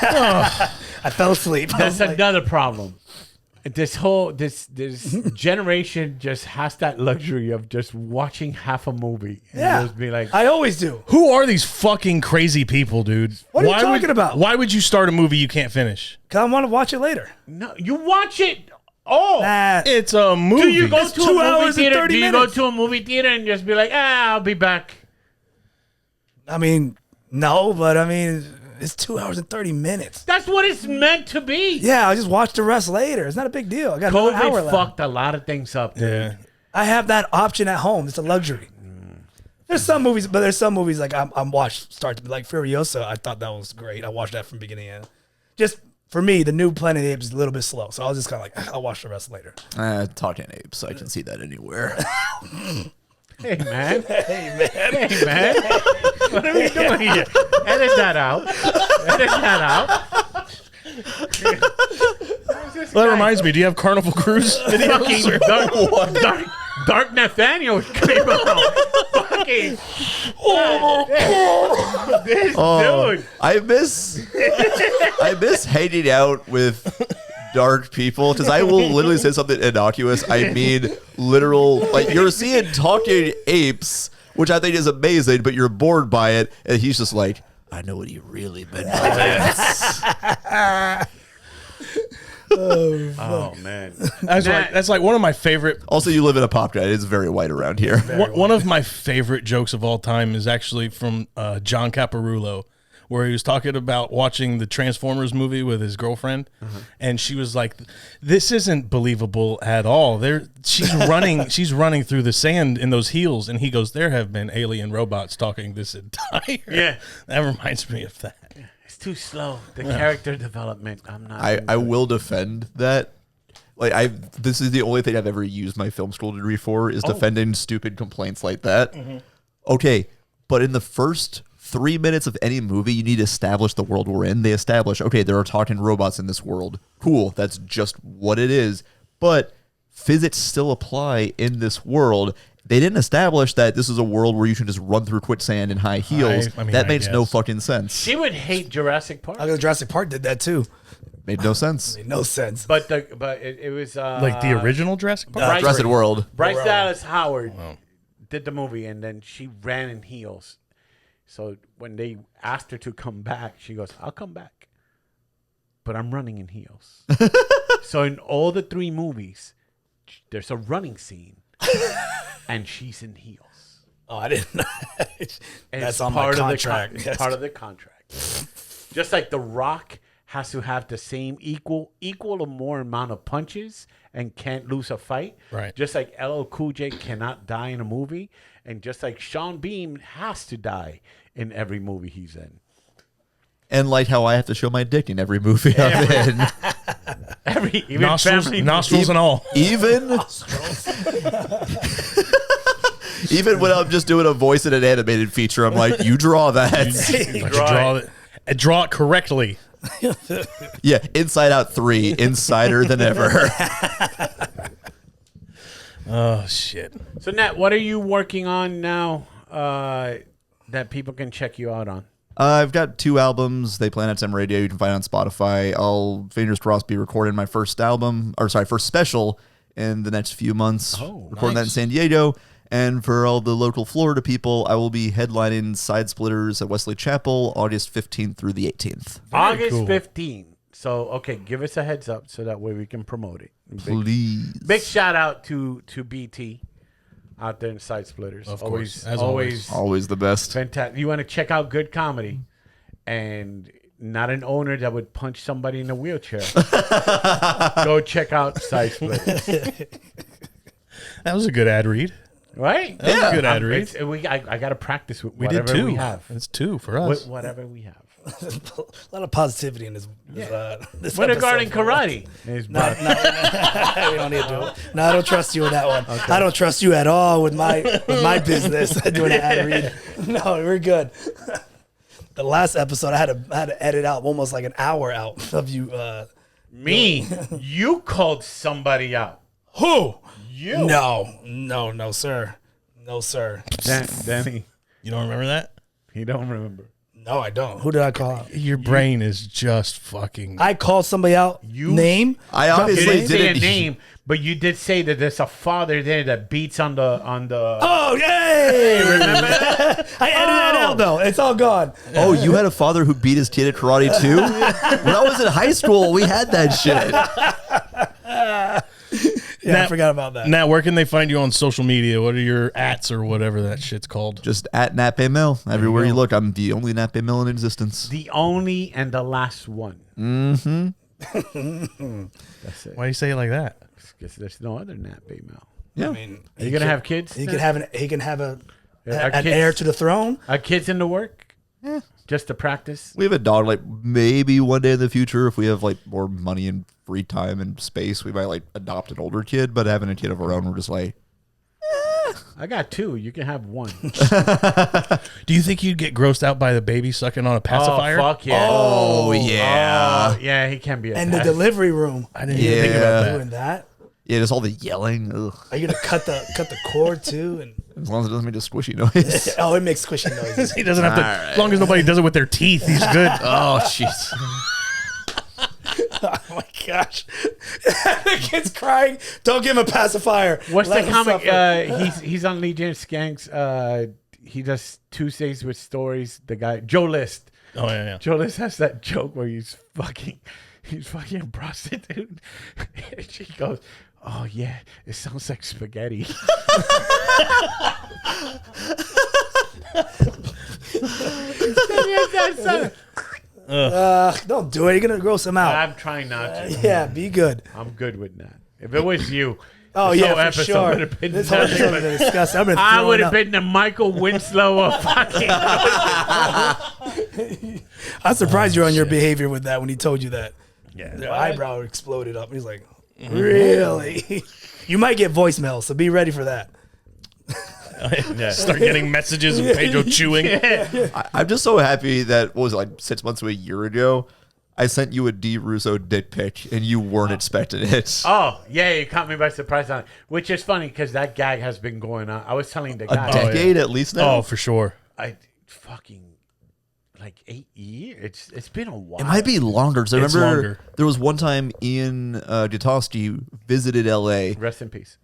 I fell asleep. I That's was like, another problem. This generation just has that luxury of just watching half a movie and yeah, just be like, I always do. Who are these fucking crazy people, dude? What are you talking about? Why would you start a movie you can't finish? Cause I want to watch it later. no, you watch it. Oh, Nah, It's a movie. do you go It's to 2 a movie hours and theater? 30 Do you minutes. go to a movie theater and just be like, I'll be back? I mean, no, but I mean, it's 2 hours and 30 minutes. That's what it's meant to be. Yeah, I'll just watch the rest later. It's not a big deal. I got another hour COVID left. fucked a lot of things up. Dude. Yeah. I have that option at home. It's a luxury. There's some movies, but there's some movies like I'm watched start to be like Furiosa. I thought that was great. I watched that from beginning to end. Just for me, the new Planet of the Apes is a little bit slow, so I was just kind of like, I'll watch the rest later. Talking apes, I can see that anywhere. Hey man, Hey man, hey man, what are we doing here? Edit that out. Edit that out. Well, that reminds me. Do you have Carnival Cruise videos? Fucking Dark Nathaniel came out. Fucking this dude. I miss hanging out with dark people because I will literally say something innocuous. I mean, literal, like you're seeing talking apes, which I think is amazing, but you're bored by it, and he's just like, I know what he really meant by that. Oh man, That's like one of my favorite. Also, you live in a pop guy. It's very white around here. One of my favorite jokes of all time is actually from John Caparulo, where he was talking about watching the Transformers movie with his girlfriend, and she was like, "This isn't believable at all. She's running through the sand in those heels," and he goes, "There have been alien robots talking this entire." Yeah. That reminds me of that. it's too slow. The character development. I'm not. I will defend that. Like this is the only thing I've ever used my film school degree for is defending stupid complaints like that. Okay, but in the first 3 minutes of any movie, you need to establish the world we're in. They establish, okay, there are talking robots in this world. Cool, that's just what it is. But physics still apply in this world. They didn't establish that this is a world where you can just run through quicksand in high heels. I mean, that I makes no guess. fucking sense. She would hate Jurassic Park. I guess Jurassic Park did that too. Made no sense. Made no sense. But it was Like the original Jurassic Park. Jurassic World. Bryce Dallas Howard did the movie, and then she ran in heels. So when they asked her to come back, she goes, "I'll come back, but I'm running in heels." So in all the 3 movies, there's a running scene, and she's in heels. Oh, I didn't know. And That's it's on my part of the contract. It's part of the contract. Just like The Rock has to have the same equal or more amount of punches and can't lose a fight. Right. Just like LL Cool J cannot die in a movie, and just like Sean Bean has to die in every movie he's in. And like how I have to show my dick in every movie I'm in. Even nostrils and all. Even even when I'm just doing a voice in an animated feature, I'm like, you draw that. Draw it correctly. Yeah, Inside Out 3, insider than ever. Oh shit. So Nat, what are you working on now that people can check you out on? I've got 2 albums. They play on XM Radio. You can find it on Spotify. I'll, fingers crossed, be recording my first special in the next few months. Oh, recording that in nice. San Diego. And for all the local Florida people, I will be headlining Side Splitters at Wesley Chapel August 15th through the 18th. August 15th. So, okay, give us a heads up so that way we can promote it. Please. Big shout out to BT out there in Side Splitters. Of always, course. As always. Always the best. Fantastic. You want to check out good comedy and not an owner that would punch somebody in a wheelchair. Go check out Side Splitters. That was a good ad read. Right? That was a good ad read. I got to practice with We whatever did 2. we have. It's 2 for us. With whatever we have. A lot of positivity in this. This We're regarding episode. karate. We don't need to do it. No, I don't trust you with that one. Okay. I don't trust you at all with my business doing an ad read. No, we're good. The last episode, I had to edit out almost like an hour out of you. Me? You called somebody out. Who? You? No, sir. No, sir. Danny. You don't remember that? He don't remember. No, I don't. Who did I call out? Your brain is just fucking. I called somebody out. Name? I You obviously didn't say a didn't. name, but you did say that there's a father there that beats on the. Oh, yay! Remember that? I edited it out though. It's all gone. Oh, you had a father who beat his kid at karate too? When I was in high school, we had that shit. Yeah, I forgot about that. Now, where can they find you on social media? What are your ats or whatever that shit's called? Just at Nat Baimel. Everywhere you look, I'm the only Nat Baimel in existence. The only and the last one. Mm-hmm. That's it. Why do you say it like that? Because there's no other Nat Baimel. Yeah. I mean, Are you gonna have kids? He can have an kids- heir to the throne. Are kids in the work? Yeah. Just to practice. We have a dog. Like maybe one day in the future, if we have like more money and free time and space, we might like adopt an older kid. But having a kid of our own, we're just like, I got 2. You can have 1. Do you think you'd get grossed out by the baby sucking on a pacifier? Oh, fuck yeah. oh yeah, Yeah, he can be a And the delivery room. I didn't even think about that. Doing that. yeah. Just all the yelling. Ugh. Are you gonna cut the cord too? And As long as it doesn't make a squishy noise. oh, it makes squishy noises. He doesn't have to. As long as nobody does it with their teeth, he's good. Oh jeez. Oh my gosh, the kid's crying. Don't give him a pacifier. What's Let the him comic? suffer. He's on Legion of Skanks. He does Tuesdays with Stories. The guy Joe List. Oh yeah. Joe List has that joke where he's fucking a prostitute. And she goes, "Oh yeah, it sounds like spaghetti." Don't do it. You're gonna gross him out. I'm trying not to. Yeah, be good. I'm good with that. If it was you, Oh this yeah, whole for episode sure. would have been This whole nothing episode but- would have been disgusting. I've been I throwing would have up. been the Michael Winslow of fucking. I'm surprised you're on your behavior with that when he told you that. Yeah. Their eyebrow exploded up. He's like, really? You might get voicemail, so be ready for that. Start getting messages of Pedro chewing. I'm just so happy that what was it, like 6 months to a year ago, I sent you a D Russo dick pic and you weren't expecting it. Oh yeah, you caught me by surprise on it, which is funny because that gag has been going on. I was telling the A guy, decade at least now. Oh, for sure. I fucking like 8 years. It's been a while. It might be longer because I It's remember longer. there was one time Ian Gutowski visited LA Rest in peace.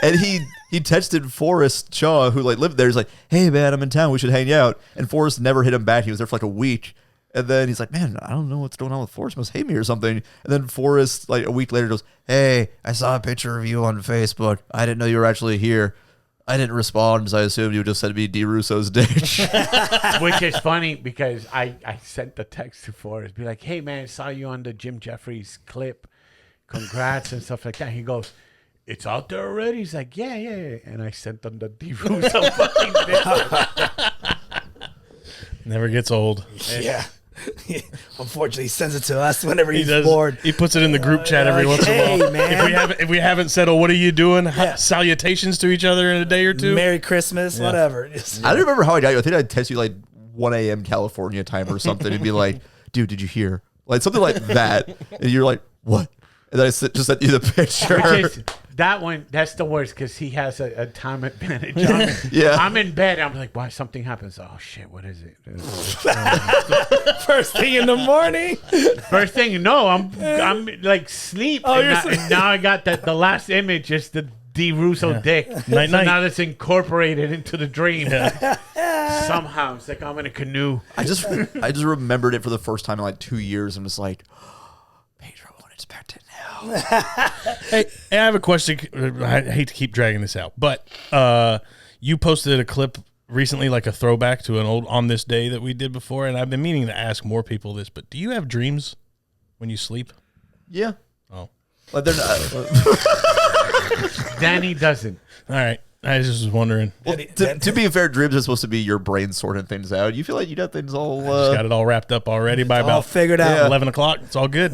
and he texted Forrest Shaw, who like lived there. He's like, "Hey man, I'm in town. We should hang out." And Forrest never hit him back. He was there for like a week. And then he's like, "Man, I don't know what's going on with Forrest. He must hate me or something." And then Forrest, like a week later, goes, "Hey, I saw a picture of you on Facebook. I didn't know you were actually here. I didn't respond, so I assumed you just sent me D Russo's dick." Which is funny because I sent the text to Forrest, be like, "Hey man, saw you on the Jim Jeffries clip. Congrats," and stuff like that. He goes, "It's out there already?" He's like, yeah. And I sent them the D Russo fucking dick. Never gets old. Yeah. Unfortunately, he sends it to us whenever He he's does. bored. He puts it in the group chat every once in a Hey, while. man. If we haven't said, "Oh, what are you doing?" Salutations to each other in a day or two. Merry Christmas, whatever. I don't remember how I got you. I think I'd text you like 1 a.m. California time or something and be like, "Dude, did you hear?" Like something like that. And you're like, "What?" And then I just sent you the picture. Which is, that one, that's the worst because he has a time advantage. Yeah. I'm in bed. I'm like, why? Something happens. Oh, shit. What is it? First thing in the morning. First thing, no, I'm like sleep. Oh, and you're now, sleep. and now I got that. The last image is the D. Russo dick. Night, so night. now that's incorporated into the dream. Somehow. It's like I'm in a canoe. I just remembered it for the first time in like 2 years. I'm just like, Pedro won't expect it now. Hey, I have a question. I hate to keep dragging this out, but you posted a clip recently, like a throwback to an old On This Day that we did before, and I've been meaning to ask more people this, but do you have dreams when you sleep? Yeah. Oh. But they're not. Danny doesn't. All right. I just was wondering. Well, to be fair, dreams are supposed to be your brain sorting things out. You feel like you got things all... just got it all wrapped up already by about figured out. 11 o'clock. It's all good.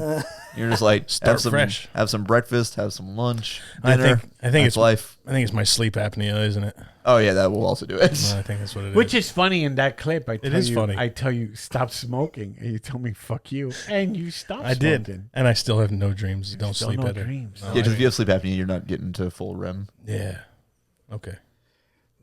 You're just like, Start fresh. Have some breakfast, have some lunch, dinner. I think it's life. I think it's my sleep apnea, isn't it? Oh, yeah, that will also do it. I think that's what it is. Which is funny in that clip. I funny. tell you, stop smoking. And you tell me, fuck you. And you stopped I smoking. did. And I still have no dreams. Don't Still sleep no better. dreams. No, Yeah, because if you have sleep apnea, you're not getting to full REM. Yeah. Okay.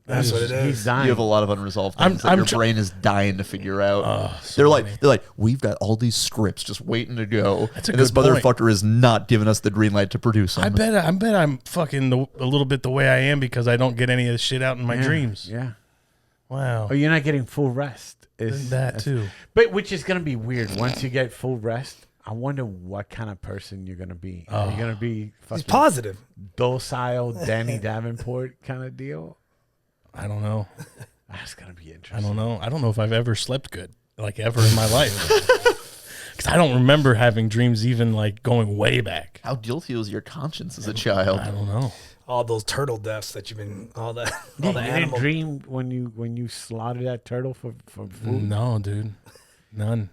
That's what it is. He's dying. You have a lot of unresolved things that your brain is dying to figure out. So they're like, we've got all these scripts just waiting to go, That's a and this good point. motherfucker is not giving us the green light to produce them. I bet I'm fucking a little bit the way I am because I don't get any of this shit out in my dreams. Yeah. Wow. Oh, you're not getting full rest. That too. But which is going to be weird. Once you get full rest, I wonder what kind of person you're going to be. Are you going to be He's fucking positive. docile Danny Davenport kind of deal? I don't know. That's going to be I interesting. don't know. I don't know if I've ever slept good, like ever in my life. Because I don't remember having dreams even like going way back. How guilty was your conscience as a child? I don't know. All those turtle deaths that you've been, all the You animal. didn't dream when you slaughtered that turtle for food? No, dude. None.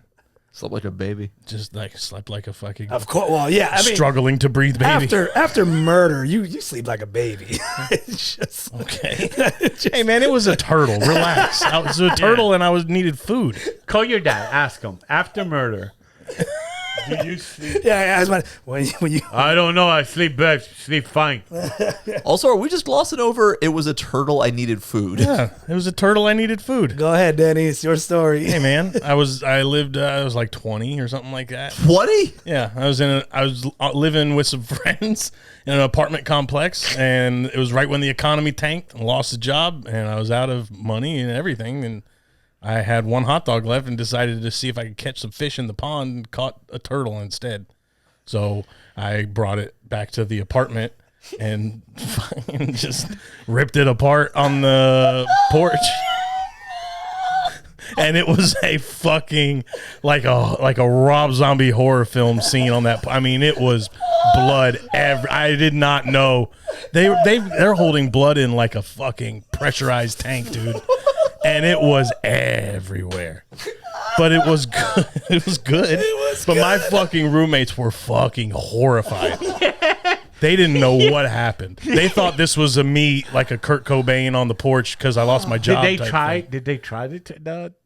Slept like a baby. Just like slept like a fucking Of course. Well, yeah. I mean, struggling to breathe baby. after murder, you sleep like a baby. It's just Okay. Hey man, it was a turtle. Relax. I was a turtle and I needed food. Call your dad. Ask him. After murder, do you sleep? yeah. When you I don't know. I sleep bad. Sleep fine. Also, are we just glossing over? It was a turtle. I needed food. Yeah, it was a turtle. I needed food. go ahead, Danny. It's your story. Hey man, I was like 20 or something like that. 20? Yeah, I was living with some friends in an apartment complex, and it was right when the economy tanked and lost the job, and I was out of money and everything, and I had one hot dog left and decided to see if I could catch some fish in the pond and caught a turtle instead. So I brought it back to the apartment and fucking just ripped it apart on the porch. And it was a fucking like a Rob Zombie horror film scene on that. I mean, it was blood. I did not know they're holding blood in like a fucking pressurized tank, dude. And it was everywhere. But it was good. It was good. But my fucking roommates were fucking horrified. They didn't know what happened. They thought this was like a Kurt Cobain on the porch because I lost my job. Did they try the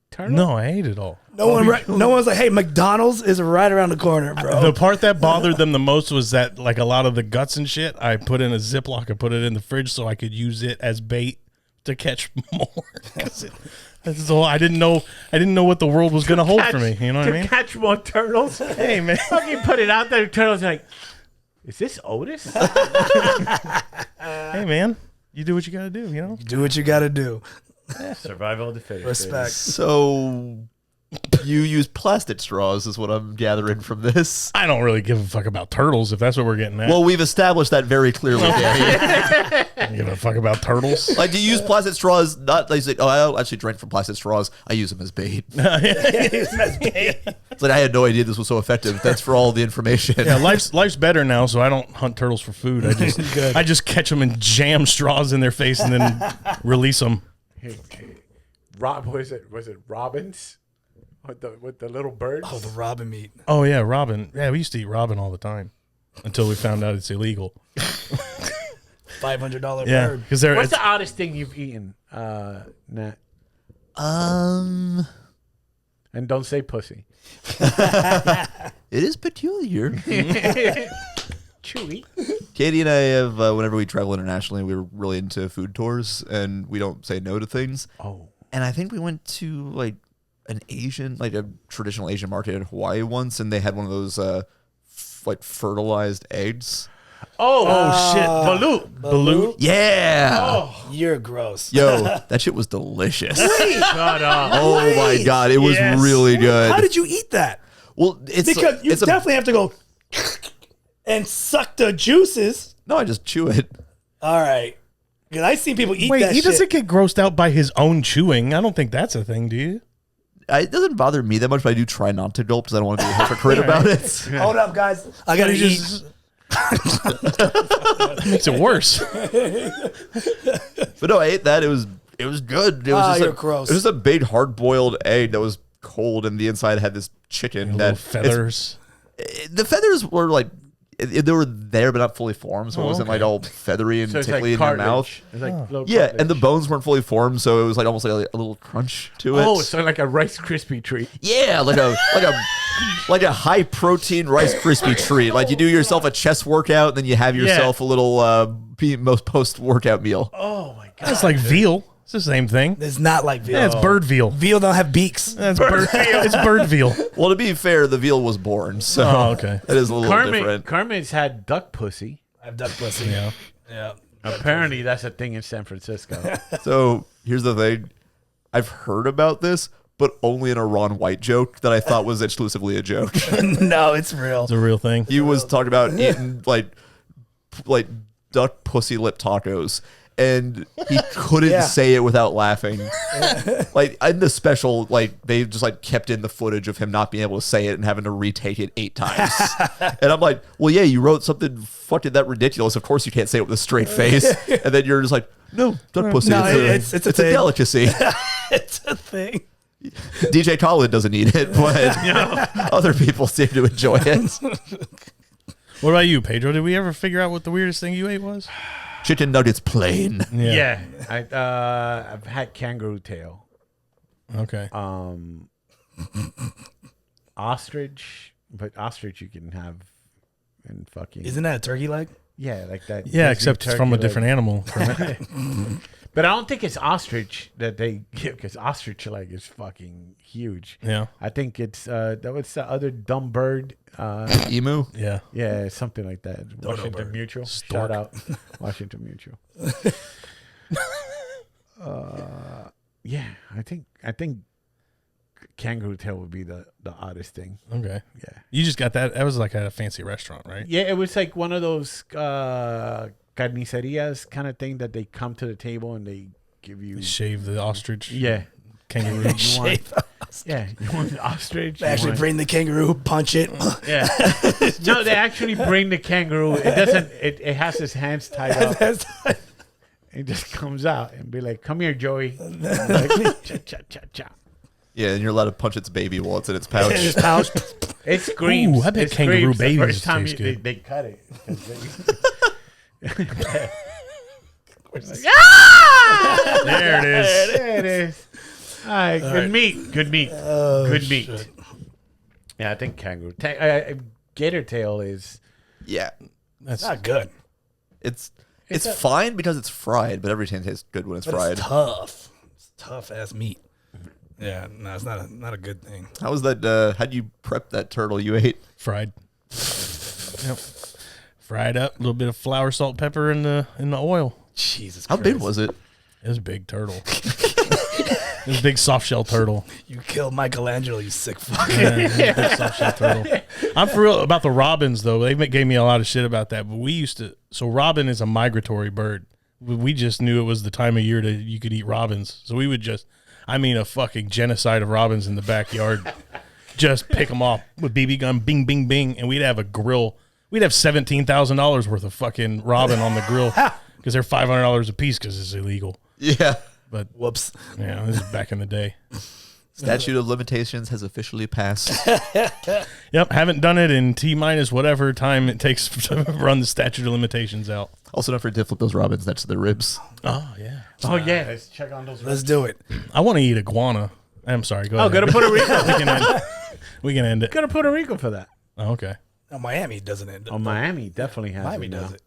turtle? No, I ate it all. No one's like, hey, McDonald's is right around the corner, bro. The part that bothered them the most was that like a lot of the guts and shit, I put in a Ziploc. I put it in the fridge so I could use it as bait to catch more. That's all. I didn't know what the world was going to hold for me. You know what I mean? Catch more turtles. Hey man, Fucking put it out there. The turtles are like, is this Otis? hey man, you do what you got to do. You know, Do what you got to do. Survival of the fittest. Respect. So you use plastic straws is what I'm gathering from this. I don't really give a fuck about turtles if that's what we're getting at. Well, we've established that very clearly, Danny. I don't give a fuck about turtles. Like, do you use plastic straws? Not like, say, I actually drink from plastic straws. I use them as bait. It's like I had no idea this was so effective. Thanks for all the information. Yeah, life's better now, so I don't hunt turtles for food. I just catch them and jam straws in their face and then release them. Hey, Rob, was it Robbins with the little birds? Oh, the robin meat. Oh yeah, robin. Yeah, we used to eat robin all the time until we found out it's illegal. $500 Yeah, bird. because What's the oddest thing you've eaten, Nat? It And don't say pussy. is peculiar. Chewy. Katie and I have, whenever we travel internationally, we're really into food tours, and we don't say no to things. Oh. And I think we went to like a traditional Asian market in Hawaii once, and they had one of those like fertilized eggs. Oh shit. Balut. Yeah. Oh, you're gross. Yo, that shit was delicious. Shut up. Oh my God. It was really good. How did you eat that? Well, it's because you definitely have to go and suck the juices. No, I just chew it. All right. Because I've seen people eat Wait, that he shit. doesn't get grossed out by his own chewing. I don't think that's a thing, do you? It doesn't bother me that much, but I do try not to gulp because I don't want to be a hypocrite about it. Hold up, guys. I got to eat. Makes it worse. But no, I ate that. It was good. It was you're gross. It was just a big hard-boiled egg that was cold, and the inside had this chicken that feathers. The feathers were like they were there, but not fully formed, so it wasn't like all feathery and So it's tickly like in your mouth. It's like little Yeah, cartilage. and the bones weren't fully formed, so it was like almost like a little crunch to it. Oh, so like a Rice Krispie treat. Yeah, like a high protein Rice Krispie treat. Like you do yourself a chest workout, and then you have yourself a little most post workout meal. Oh my God. It's like veal. It's the same thing. It's not like veal. Yeah, it's bird veal. Veal don't have beaks. That's bird veal. It's bird veal. Well, to be fair, the veal was born, so okay. It is a little different. Kermit's had duck pussy. I have duck pussy. Yeah. Apparently, that's a thing in San Francisco. So here's the thing: I've heard about this, but only in a Ron White joke that I thought was exclusively a joke. No, it's real. It's a real thing. He was talking about eating like duck pussy lip tacos. And he couldn't say it without laughing. Like in the special, like they just like kept in the footage of him not being able to say it and having to retake it 8 times. And I'm like, well, yeah, you wrote something fucking that ridiculous. Of course you can't say it with a straight face. And then you're just like, no, duck pussy. No, it's a delicacy. It's a thing. DJ Khaled doesn't eat it, but other people seem to enjoy it. What about you, Pedro? Did we ever figure out what the weirdest thing you ate was? Chicken nuggets plain. Yeah. I've had kangaroo tail. Okay. Ostrich, but ostrich you can have in fucking. Isn't that a turkey leg? Yeah, like that. Yeah, except it's from a turkey different leg. animal. But I don't think it's ostrich that they give because ostrich leg is fucking huge. Yeah. I think it's that was the other dumb bird. Emu? Yeah. Yeah, something like that. Washington bird. Mutual. Stork. Shout out Washington Mutual. Yeah, I think kangaroo tail would be the oddest thing. Okay. Yeah. You just got that. That was like at a fancy restaurant, right? Yeah, it was like one of those carnicerias kind of thing that they come to the table and they give you. They shave the ostrich. Yeah. Kangaroo. You want the ostrich. They actually bring the kangaroo, punch it. Yeah. No, they actually bring the kangaroo. It doesn't. It has his hands tied up. It just comes out and be like, "Come here, Joey." Like, cha cha cha cha. Yeah, and you're allowed to punch its baby while it's in its pouch. In his pouch. It screams. Ooh, I bet It kangaroo screams the babies first time taste good. they cut it. There it is. There it is. All right, good meat. Good meat. Good meat. shit. Yeah, I think kangaroo. Gator tail is. Yeah. That's not good. It's fine because it's fried, but everything tastes good when it's But fried. it's tough. It's tough ass meat. Yeah, no, it's not a good thing. How was that? How'd you prep that turtle you ate? Fried. Yep. Fried up. A little bit of flour, salt, pepper in the oil. Jesus How Christ. big was it? It was a big turtle. It was a big soft shell turtle. You killed Michelangelo, you sick fuck. Yeah, it was a big soft shell turtle. I'm for real about the robins though. They gave me a lot of shit about that. But we used to. So robin is a migratory bird. We just knew it was the time of year that you could eat robins. So we would just, I mean, a fucking genocide of robins in the backyard. Just pick them off with BB gun, bing, bing, bing, and we'd have a grill. We'd have $17,000 worth of fucking robin on the grill because they're $500 a piece because it's illegal. Yeah. But whoops. Yeah, this is back in the day. Statute of limitations has officially passed. Yep, haven't done it in T- whatever time it takes to run the statute of limitations out. Also, don't forget to flip those robins next to the ribs. Oh yeah. Oh yeah. Let's check on those. Let's do it. I want to eat iguana. I'm sorry. Go ahead. Go to Puerto Rico. We can end it. Go to Puerto Rico for that. Oh, okay. No, Miami doesn't end up. Oh, Miami definitely has Miami it now. does it.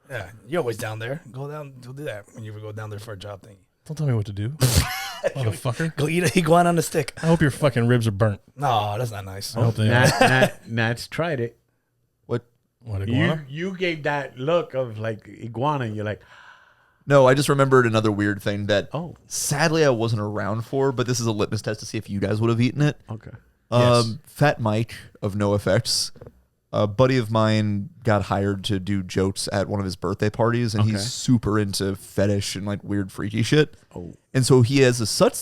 Yeah, you're always down there. Go down. Go do that when you ever go down there for a job thing. Don't tell me what to do, motherfucker. Go eat an iguana on a stick. I hope your fucking ribs are burnt. No, that's not nice. I hope they are. Nat's tried it. What? What, iguana? You gave that look of like iguana. And you're like, No, I just remembered another weird thing that sadly I wasn't around for, but this is a litmus test to see if you guys would have eaten it. Okay. Yes. Fat Mike of No Effects, a buddy of mine got hired to do jokes at one of his birthday parties, and he's super into fetish and like weird freaky shit. Oh. And so he has a sets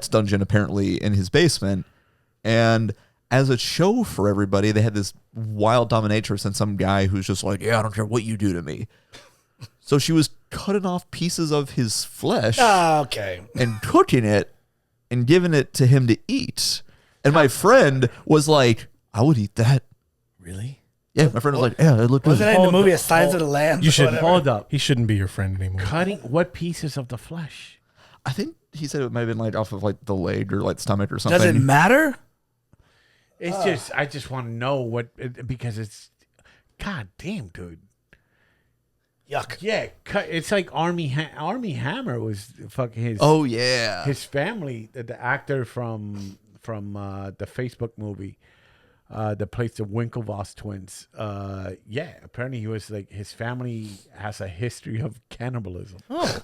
dungeon apparently in his basement, and as a show for everybody, they had this wild dominatrix and some guy who's just like, yeah, I don't care what you do to me. So she was cutting off pieces of his flesh and cooking it and giving it to him to eat. And my friend was like, I would eat that. Really? Yeah, my friend was like, yeah, it looked good. Wasn't that in the movie A Silence of the Lambs? You should hold up. He shouldn't be your friend anymore. Cutting what pieces of the flesh? I think he said it might have been like off of like the leg or like stomach or something. Does it matter? It's just, I just want to know because it's, god damn, dude. Yuck. Yeah, it's like Army Hammer was fucking his. Oh yeah, his family, the actor from the Facebook movie, that plays the Winklevoss twins. Yeah, apparently he was like his family has a history of cannibalism. Oh,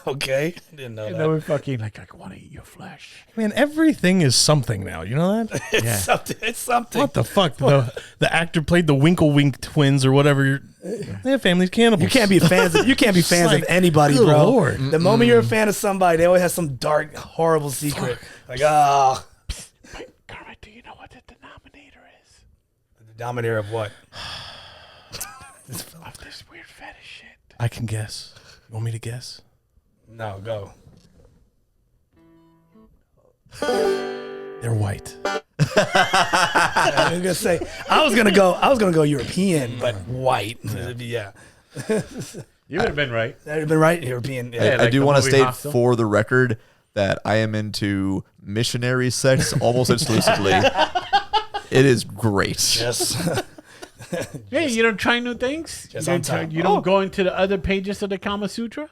okay, didn't know and that. they were fucking like, I want to eat your flesh. Man, everything is something now. You know that? It's something. It's something. What the fuck? The actor played the Winklewink twins or whatever. Their family's cannibals. You can't be fans. Of anybody, good bro. Lord. The moment you're a fan of somebody, they always have some dark, horrible secret. Like, oh. Kermit, do you know what the denominator is? The denominator of what? Of this weird fetish shit. I can guess. You want me to guess? No, go. They're white. I was gonna go European, but white. Yeah. You would have been right. That would have been right. European. Yeah. I do want to state for the record that I am into missionary sex almost exclusively. It is great. Yes. Yeah, you don't try new things. Just on time. You don't go into the other pages of the Kama Sutra.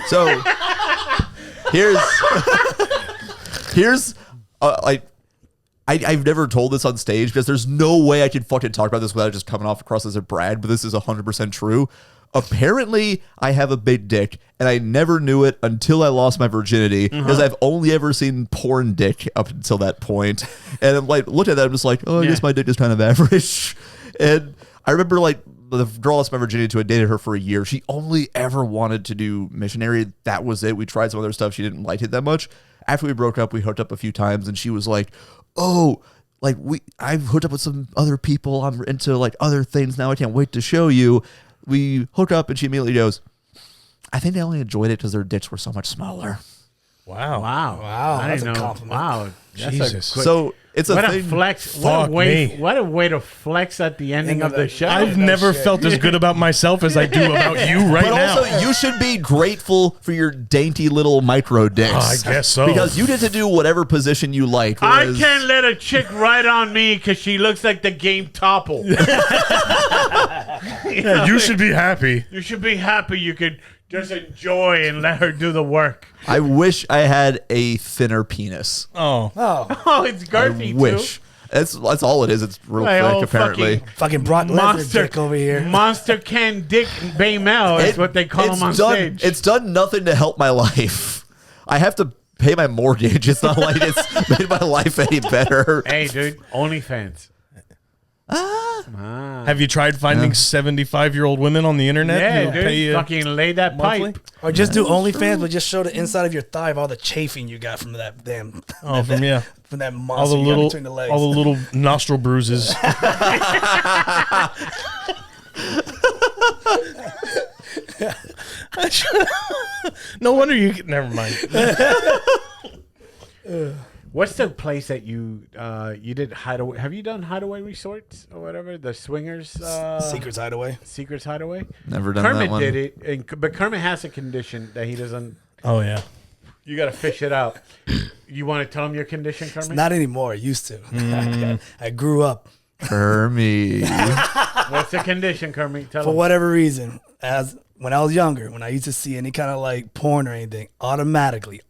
So here's like I've never told this on stage because there's no way I can fucking talk about this without just coming off across as a brag, but this is 100% true. Apparently, I have a big dick, and I never knew it until I lost my virginity because I've only ever seen porn dick up until that point. And I'm like, look at that, I'm just like, oh, I guess my dick is kind of average. And I remember like the girl I lost my virginity to, I dated her for a year. She only ever wanted to do missionary. That was it. We tried some other stuff. She didn't like it that much. After we broke up, we hooked up a few times, and she was like, oh, like I've hooked up with some other people. I'm into like other things now. I can't wait to show you. We hook up, and she immediately goes, I think they only enjoyed it because their dicks were so much smaller. Wow. I That's didn't a know. compliment. Wow. Jesus. So it's What a a thing. flex. Fuck me. What a way to flex at the ending of the show. I've never felt as good about myself as I do about you right But now. also, you should be grateful for your dainty little micro dicks. I guess so. Because you get to do whatever position you like. I whereas- can't let a chick ride on me because she looks like the game Topple. Yeah, you should be happy. You should be happy you could just enjoy and let her do the work. I wish I had a thinner penis. Oh. Oh, it's girthy, I wish. That's all it is. It's real Like, thick, oh, apparently. Fucking Brock Lesnar dick over here. Monster Can Dick Baimel is what they call him on stage. It's done nothing to help my life. I have to pay my mortgage. It's not like it's made my life any better. Hey, dude, OnlyFans. Have you tried finding 75-year-old women on the internet? Yeah, who'll pay dude, you fucking lay that monthly? pipe. Or just do OnlyFans, but just show the inside of your thigh of all the chafing you got from that damn. Oh, from from that all monster the you got little, between the legs. all the little nostril bruises. No wonder you. Never mind. What's the place that you did hideaway? Have you done hideaway resorts or whatever? The swingers Secrets Hideaway. Secrets Hideaway. Never done Kermit that one. did it, but Kermit has a condition that he doesn't. Oh yeah. You got to fish it out. You want to tell him your condition, Kermit? Not anymore. I used to. I grew up. Kermit. What's the condition, Kermit? Tell For him. whatever reason, when I was younger, when I used to see any kind of like porn or anything, automatically,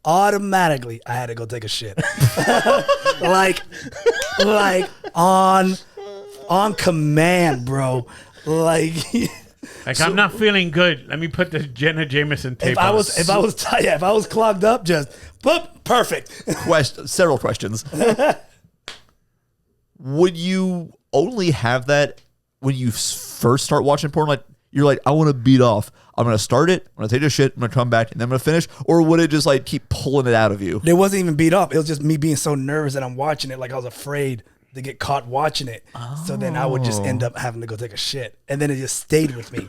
I had to go take a shit. like on on command, bro. Like I'm not feeling good. Let me put this Jenna Jameson tape. If I was clogged up, just boop, perfect. Several questions. Would you only have that when you first start watching porn? Like you're like, I want to beat off. I'm gonna start it. I'm gonna take a shit. I'm gonna come back, and then I'm gonna finish. Or would it just like keep pulling it out of you? It wasn't even beat off. It was just me being so nervous that I'm watching it. Like I was afraid to get caught watching it. So then I would just end up having to go take a shit, and then it just stayed with me.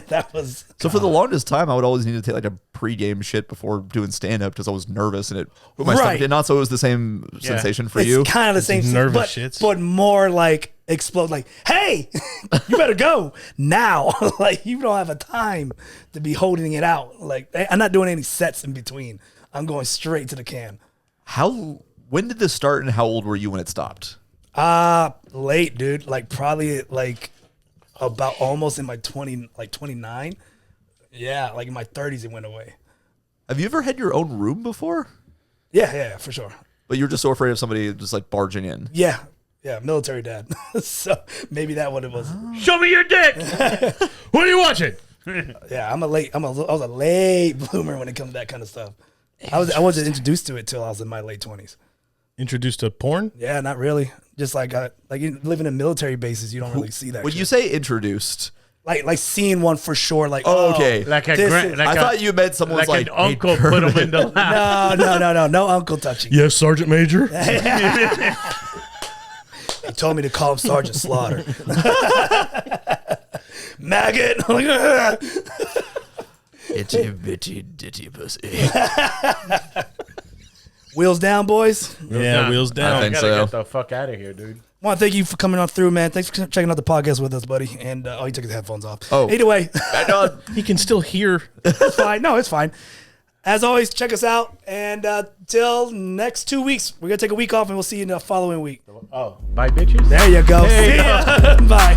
That was so. For the longest time, I would always need to take like a pregame shit before doing stand up because I was nervous and it put my stomach did not. So it was the same sensation for you. It's kind of the same, nervous shits, but more like explode. Like, hey, you better go now. Like you don't have a time to be holding it out. Like I'm not doing any sets in between. I'm going straight to the can. When did this start and how old were you when it stopped? Late, dude. Like probably like about almost in my 29. Yeah, like in my 30s it went away. Have you ever had your own room before? Yeah, for sure. But you're just so afraid of somebody just like barging in. Yeah, military dad. So maybe that what it was. Show me your dick. What are you watching? Yeah, I was a late bloomer when it comes to that kind of stuff. I wasn't introduced to it till I was in my late 20s. Introduced to porn? Yeah, not really. Just like living in military bases, you don't really see that. When you say introduced, like seeing one for sure. Like okay, like I thought you meant someone was like an uncle hey, put him in the lap. No uncle touching. Yes, Sergeant Major. He told me to call him Sergeant Slaughter. Maggot. Itty bitty ditty pussy. Wheels down, boys. Wheels down. I think gotta so. get the fuck out of here, dude. I want to thank you for coming on through, man. Thanks for checking out the podcast with us, buddy. And he took his headphones off. Oh, either way, he can still hear. It's fine. No, it's fine. As always, check us out. And till next 2 weeks, we're gonna take a week off, and we'll see you in the following week. Oh, bye, bitches. There you go. There you See ya. Bye.